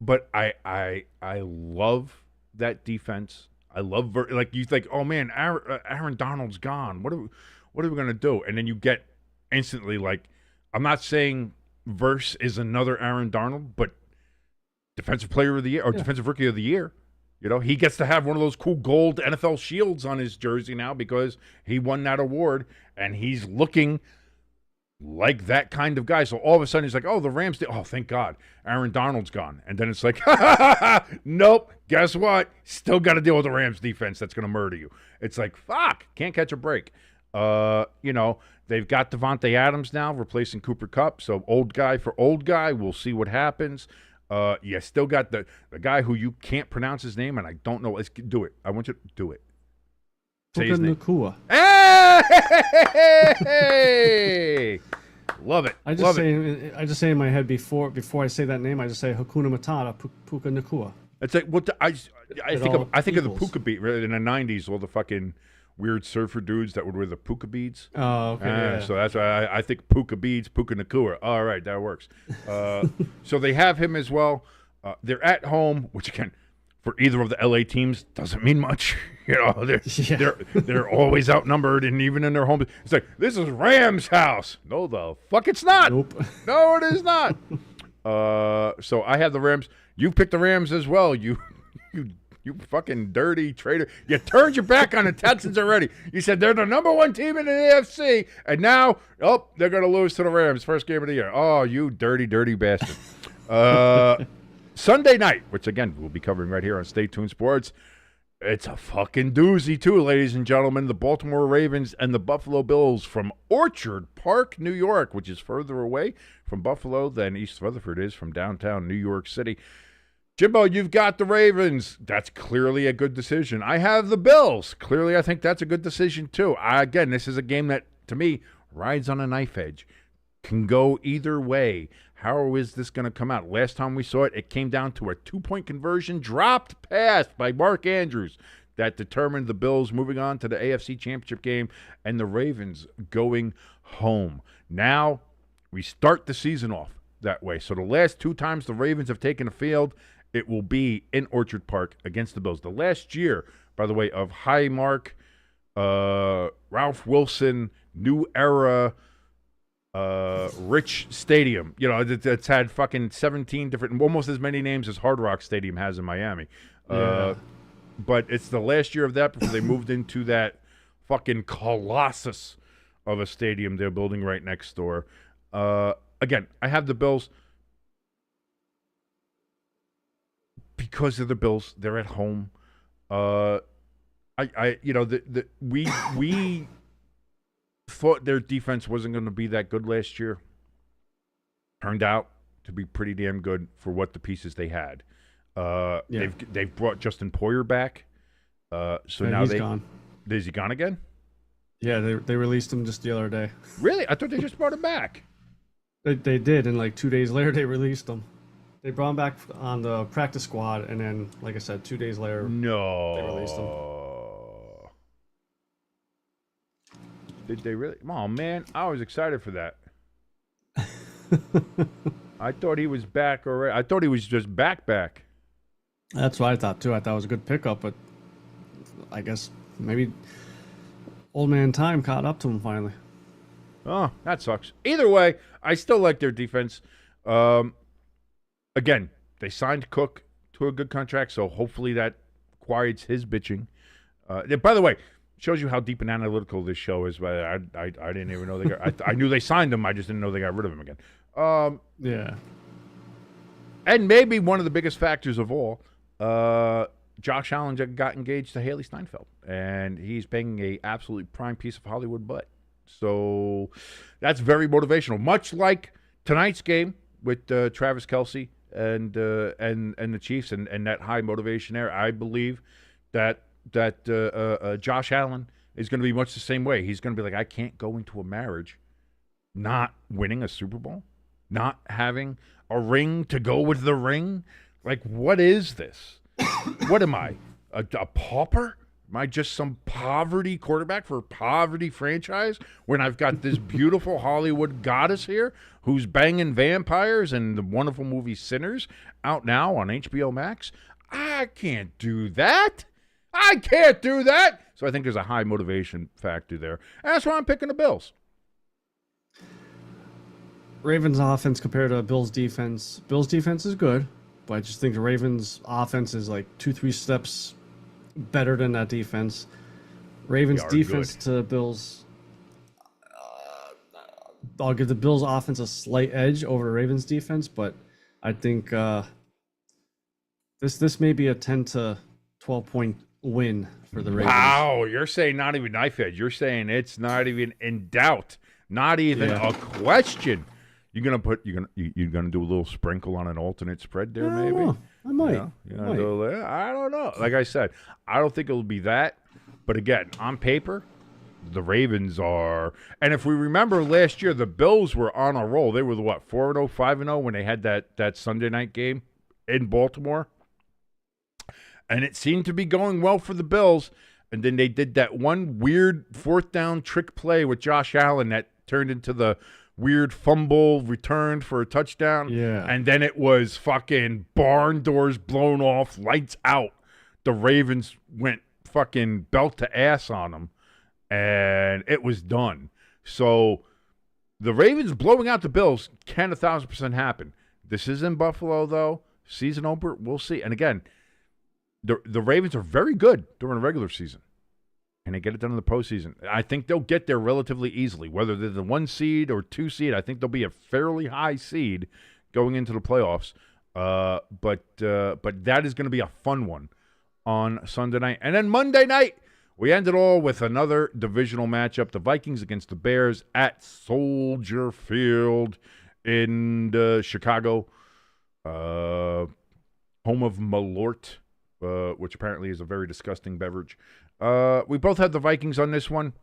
Speaker 1: But I love that defense. I love you think, oh man, Aaron Donald's gone. What are we gonna do? And then you get instantly like, I'm not saying Verse is another Aaron Donald, but defensive player of the year or defensive rookie of the year. You know, he gets to have one of those cool gold NFL shields on his jersey now because he won that award, and he's looking like that kind of guy. So all of a sudden he's like, oh, the Rams did. Oh, thank God. Aaron Donald's gone. And then it's like, nope, guess what? Still got to deal with the Rams defense that's going to murder you. It's like, fuck, can't catch a break. You know, they've got Devontae Adams now replacing Cooper Kupp. So old guy for old guy. We'll see what happens. You still got the guy who you can't pronounce his name, and I don't know. Let's do it. I want you to do it. Say his name.
Speaker 2: Nakua.
Speaker 1: Hey! Love it.
Speaker 2: I just say in my head before I say that name, I just say Hakuna Matata, Puka Nakua.
Speaker 1: It's like what I think of the puka bead in the '90s. All the fucking weird surfer dudes that would wear the puka beads.
Speaker 2: Oh, okay. Yeah.
Speaker 1: So that's why I think puka beads, Puka Nakua. All right, that works. So they have him as well. They're at home, which again, for either of the LA teams, doesn't mean much. You know, they're always outnumbered, and even in their home, it's like, this is Rams' house. No, the fuck it's not.
Speaker 2: Nope.
Speaker 1: No, it is not. So I have the Rams. You picked the Rams as well. You fucking dirty traitor. You turned your back on the Texans already. You said they're the number one team in the AFC, and now, they're going to lose to the Rams first game of the year. Oh, you dirty, dirty bastard. Sunday night, which, again, we'll be covering right here on Stay Tuned Sports. It's a fucking doozy, too, ladies and gentlemen. The Baltimore Ravens and the Buffalo Bills from Orchard Park, New York, which is further away from Buffalo than East Rutherford is from downtown New York City. Jimbo, you've got the Ravens. That's clearly a good decision. I have the Bills. Clearly, I think that's a good decision, too. Again, this is a game that, to me, rides on a knife edge. Can go either way. How is this going to come out? Last time we saw it, it came down to a 2-point conversion dropped pass by Mark Andrews that determined the Bills moving on to the AFC Championship game and the Ravens going home. Now, we start the season off that way. So the last 2 times the Ravens have taken the field, it will be in Orchard Park against the Bills. The last year, by the way, of Highmark, Ralph Wilson, New Era, Rich Stadium. You know, it's had fucking 17 different, almost as many names as Hard Rock Stadium has in Miami.
Speaker 2: Yeah.
Speaker 1: But it's the last year of that before they moved into that fucking colossus of a stadium they're building right next door. Again, I have the Bills because of the Bills. They're at home. We thought their defense wasn't going to be that good last year. Turned out to be pretty damn good for what the pieces they had. They've brought Justin Poyer back. So
Speaker 2: and
Speaker 1: now
Speaker 2: he's gone.
Speaker 1: Is he gone again?
Speaker 2: Yeah, they released him just the other day.
Speaker 1: Really? I thought they just brought him back.
Speaker 2: They did, and like 2 days later they released him. They brought him back on the practice squad, and then, like I said, 2 days later they released him.
Speaker 1: Did they really? Oh, man, I was excited for that. I thought he was back already. I thought he was just back.
Speaker 2: That's what I thought, too. I thought it was a good pickup, but I guess maybe old man time caught up to him finally.
Speaker 1: Oh, that sucks. Either way, I still like their defense. Again, they signed Cook to a good contract, so hopefully that quiets his bitching. By the way, shows you how deep and analytical this show is. But I didn't even know they got. I knew they signed him. I just didn't know they got rid of him again.
Speaker 2: Yeah.
Speaker 1: And maybe one of the biggest factors of all, Josh Allen got engaged to Haley Steinfeld, and he's banging a absolutely prime piece of Hollywood butt. So that's very motivational. Much like tonight's game with Travis Kelce and the Chiefs and that high motivation there. I believe that Josh Allen is going to be much the same way. He's going to be like, I can't go into a marriage not winning a Super Bowl, not having a ring to go with the ring. Like, what is this? What am I, a pauper? Am I just some poverty quarterback for a poverty franchise when I've got this beautiful Hollywood goddess here who's banging vampires and the wonderful movie Sinners out now on HBO Max? I can't do that. I can't do that. So I think there's a high motivation factor there. And that's why I'm picking the Bills.
Speaker 2: Ravens offense compared to Bills defense. Bills defense is good. but I just think the Ravens' offense is like 2-3 steps better than that defense. Ravens' defense to Bills. I'll give the Bills' offense a slight edge over the Ravens' defense, but I think this may be a 10 to 12 point win for the Ravens.
Speaker 1: Wow, you're saying not even knife edge. You're saying it's not even in doubt, not even a question. You're gonna do a little sprinkle on an alternate spread there, maybe.
Speaker 2: I might.
Speaker 1: I don't know. Like I said, I don't think it'll be that. But again, on paper, the Ravens are. And if we remember last year, the Bills were on a roll. They were 4-0, 5-0 when they had that Sunday night game in Baltimore. And it seemed to be going well for the Bills. And then they did that one weird fourth down trick play with Josh Allen that turned into the weird fumble returned for a touchdown.
Speaker 2: Yeah.
Speaker 1: And then it was fucking barn doors blown off, lights out. The Ravens went fucking belt to ass on them. And it was done. So the Ravens blowing out the Bills can 1,000% happen. This is in Buffalo, though. Season opener, we'll see. And again, the Ravens are very good during the regular season. And they get it done in the postseason. I think they'll get there relatively easily. Whether they're the 1 seed or 2 seed, I think they'll be a fairly high seed going into the playoffs. But that is going to be a fun one on Sunday night. And then Monday night, we end it all with another divisional matchup. The Vikings against the Bears at Soldier Field in Chicago. Home of Malort, which apparently is a very disgusting beverage. We both had the Vikings on this one.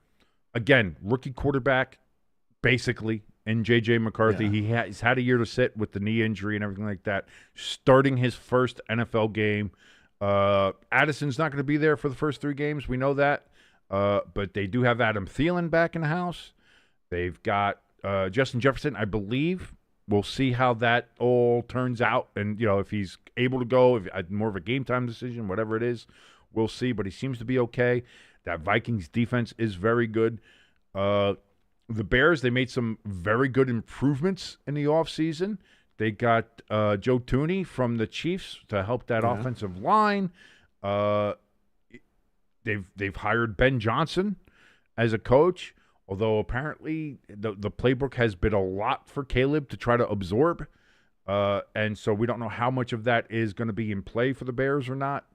Speaker 1: Again, rookie quarterback, basically, in J.J. McCarthy. Yeah. He's had a year to sit with the knee injury and everything like that. Starting his first NFL game. Addison's not going to be there for the first 3 games. We know that. But they do have Adam Thielen back in the house. They've got Justin Jefferson, I believe. We'll see how that all turns out. And, if he's able to go, if more of a game-time decision, whatever it is, we'll see. But he seems to be okay. That Vikings defense is very good. The Bears, they made some very good improvements in the offseason. They got Joe Thuney from the Chiefs to help that offensive line. They've hired Ben Johnson as a coach, although apparently the playbook has been a lot for Caleb to try to absorb. And so we don't know how much of that is going to be in play for the Bears or not.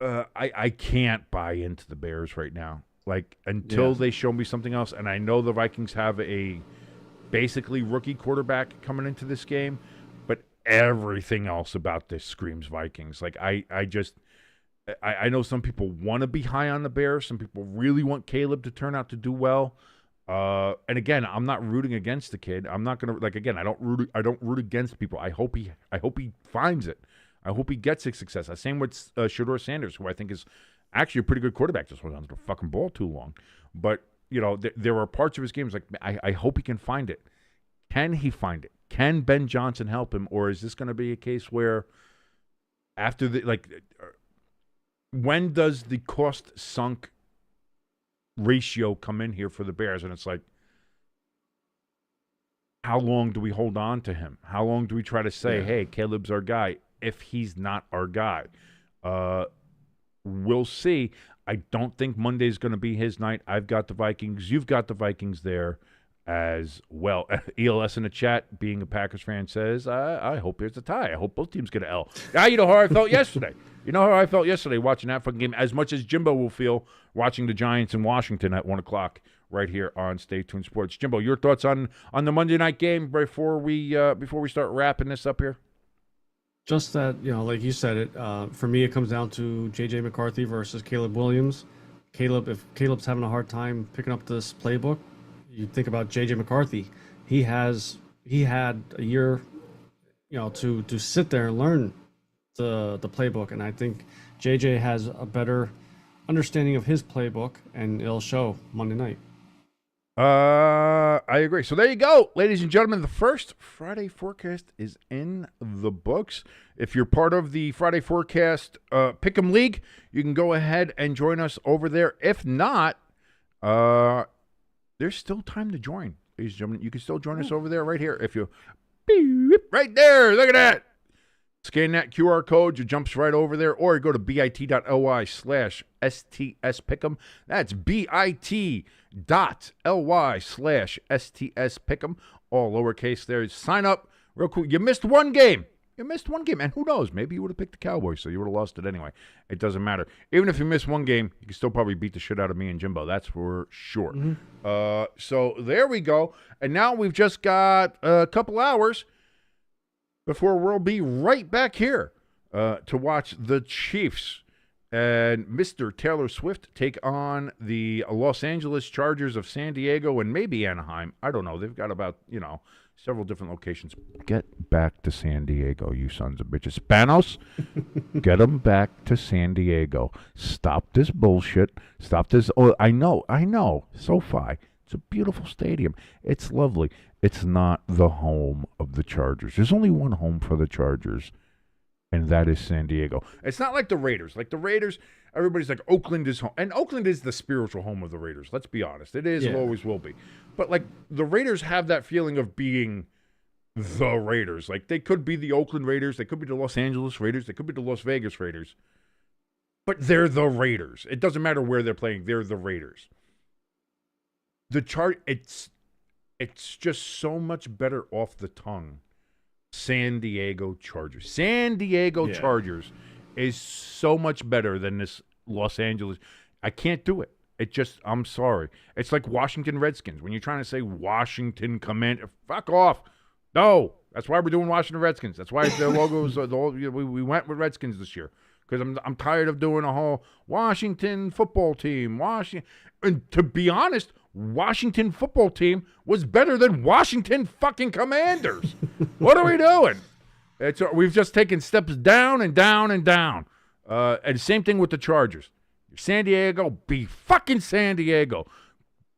Speaker 1: I can't buy into the Bears right now. Until they show me something else. And I know the Vikings have a basically rookie quarterback coming into this game, but everything else about this screams Vikings. I know some people want to be high on the Bears. Some people really want Caleb to turn out to do well. And again, I'm not rooting against the kid. I'm not gonna again. I don't root against people. I hope he finds it. I hope he gets his success. Same with Shedeur Sanders, who I think is actually a pretty good quarterback. Just went on the fucking ball too long. But there are parts of his games I hope he can find it. Can he find it? Can Ben Johnson help him, or is this going to be a case where after when does the cost sunk ratio come in here for the Bears? And it's how long do we hold on to him? How long do we try to say, hey, Caleb's our guy, if he's not our guy? We'll see. I don't think Monday's going to be his night. I've got the Vikings. You've got the Vikings there as well. ELS in the chat, being a Packers fan, says, I hope there's a tie. I hope both teams get an L. Now, you know how I felt yesterday. You know how I felt yesterday watching that fucking game, as much as Jimbo will feel watching the Giants in Washington at 1 o'clock right here on Stay Tuned Sports. Jimbo, your thoughts on the Monday night game before we start wrapping this up here?
Speaker 2: Just that, like you said it, for me, it comes down to J.J. McCarthy versus Caleb Williams. If Caleb's having a hard time picking up this playbook, you think about J.J. McCarthy. He had a year, to sit there and learn the playbook. And I think J.J. has a better understanding of his playbook, and it'll show Monday night.
Speaker 1: I agree. So there you go, ladies and gentlemen. The first Friday forecast is in the books. If you're part of the Friday forecast Pick'em League, you can go ahead and join us over there. If not, there's still time to join, ladies and gentlemen. You can still join us over there right here. If you Beep, right there. Look at that. Scan that QR code. It jumps right over there. Or go to bit.ly/STSPick'em. That's bit.ly/STSPick'em. All lowercase there. Sign up. Real cool. You missed one game. And who knows? Maybe you would have picked the Cowboys, so you would have lost it anyway. It doesn't matter. Even if you miss one game, you can still probably beat the shit out of me and Jimbo. That's for sure. Mm-hmm. So there we go. And now we've just got a couple hours before we'll be right back here to watch the Chiefs and Mr. Taylor Swift take on the Los Angeles Chargers of San Diego and maybe Anaheim. I don't know. They've got about, several different locations. Get back to San Diego, you sons of bitches. Spanos, get them back to San Diego. Stop this bullshit. Stop this. Oh, I know. SoFi. It's a beautiful stadium. It's lovely. It's not the home of the Chargers. There's only one home for the Chargers, and that is San Diego. It's not like the Raiders. Like the Raiders, everybody's like, Oakland is home. And Oakland is the spiritual home of the Raiders. Let's be honest. It is. It always will be. But, like, the Raiders have that feeling of being the Raiders. Like, they could be the Oakland Raiders. They could be the Los Angeles Raiders. They could be the Las Vegas Raiders. But they're the Raiders. It doesn't matter where they're playing. They're the Raiders. It's just so much better off the tongue. San Diego Chargers. San Diego Chargers is so much better than this Los Angeles. I can't do it. I'm sorry. It's like Washington Redskins. When you're trying to say Washington Commander, fuck off. No. That's why we're doing Washington Redskins. That's why the logos, we went with Redskins this year. Because I'm tired of doing a whole Washington football team. And to be honest, Washington football team was better than Washington fucking Commanders. What are we doing? We've just taken steps down and down and down. And same thing with the Chargers. San Diego, be fucking San Diego.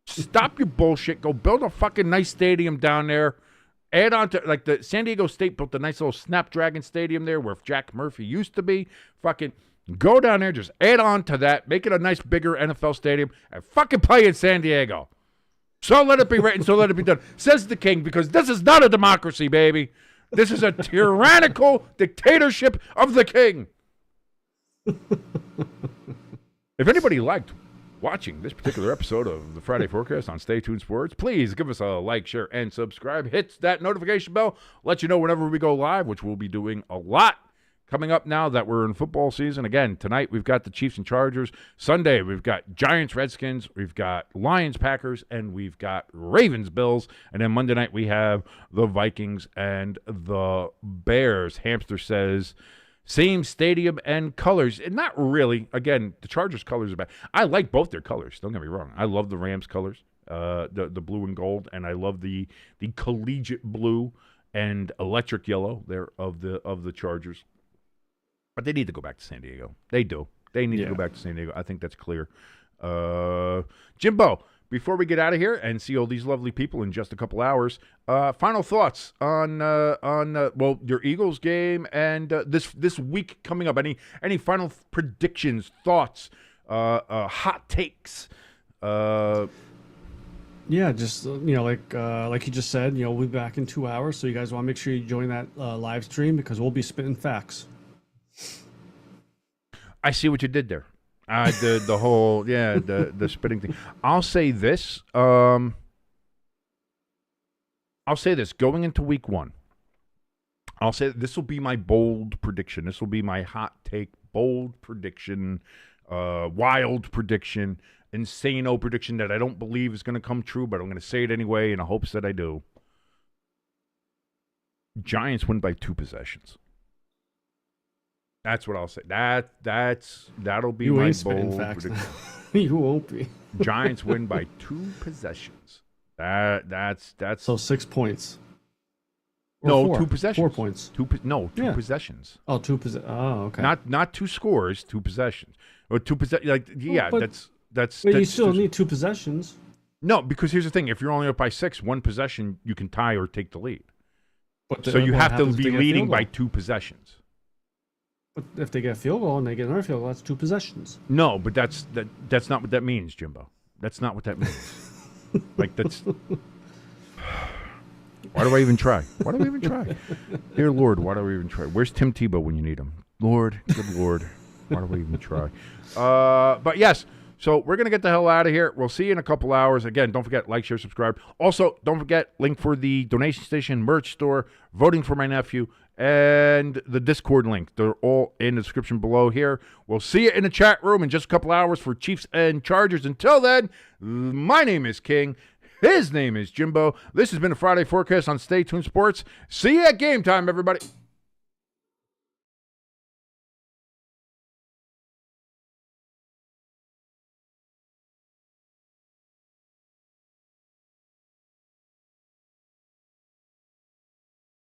Speaker 1: Stop your bullshit. Go build a fucking nice stadium down there. Add on to, like, the San Diego State built a nice little Snapdragon Stadium there where Jack Murphy used to be. Fucking go down there, just add on to that, make it a nice, bigger NFL stadium, and fucking play in San Diego. So let it be written, so let it be done. Says the king, because this is not a democracy, baby. This is a tyrannical dictatorship of the king. If anybody liked watching this particular episode of the Friday Forecast on Stay Tuned Sports, please give us a like, share, and subscribe. Hit that notification bell. Let you know whenever we go live, which we'll be doing a lot coming up now that we're in football season. Again, tonight we've got the Chiefs and Chargers. Sunday we've got Giants, Redskins. We've got Lions, Packers, and we've got Ravens, Bills. And then Monday night we have the Vikings and the Bears. Hamster says, same stadium and colors. And not really. Again, the Chargers colors are bad. I like both their colors. Don't get me wrong. I love the Rams colors, the blue and gold, and I love the collegiate blue and electric yellow there of the Chargers. But they need to go back to San Diego. They do. They need to go back to San Diego. I think that's clear. Jimbo, before we get out of here and see all these lovely people in just a couple hours, final thoughts on your Eagles game and this week coming up. Any final predictions, thoughts, hot takes? Yeah,
Speaker 2: just like you just said, we'll be back in 2 hours. So you guys want to make sure you join that live stream because we'll be spitting facts.
Speaker 1: I see what you did there. The whole the spitting thing. I'll say this. Going into week one. I'll say this will be my bold prediction. This will be my hot take, bold prediction, wild prediction, insane-o prediction that I don't believe is going to come true, but I'm going to say it anyway in the hopes that I do. Giants win by 2 possessions. That's what I'll say. That'll be my bold prediction.
Speaker 2: You won't be.
Speaker 1: Giants win by 2 possessions. That's
Speaker 2: so 6 points. Or
Speaker 1: no,
Speaker 2: 4.
Speaker 1: 2 possessions.
Speaker 2: 4 points.
Speaker 1: 2 possessions.
Speaker 2: Oh, 2 possessions. Oh, okay.
Speaker 1: Not 2 scores, 2 possessions. Or 2 possessions. That's.
Speaker 2: But you still need 2 possessions.
Speaker 1: No, because here's the thing: if you're only up by 6, 1 possession you can tie or take the lead. So you have to be leading by 2 possessions.
Speaker 2: But if they get a field goal and they get another field goal, that's 2 possessions.
Speaker 1: No, but that's not what that means, Jimbo. That's not what that means. Like that's. Why do I even try? Why do we even try? Dear Lord, why do we even try? Where's Tim Tebow when you need him? Lord, good Lord, why do we even try? But yes, so we're going to get the hell out of here. We'll see you in a couple hours. Again, don't forget, like, share, subscribe. Also, don't forget, link for the donation station merch store, voting for my nephew, and the Discord link. They're all in the description below here. We'll see you in the chat room in just a couple hours for Chiefs and Chargers. Until then, my name is King. His name is Jimbo. This has been a Friday Forecast on Stay Tuned Sports. See you at game time, everybody.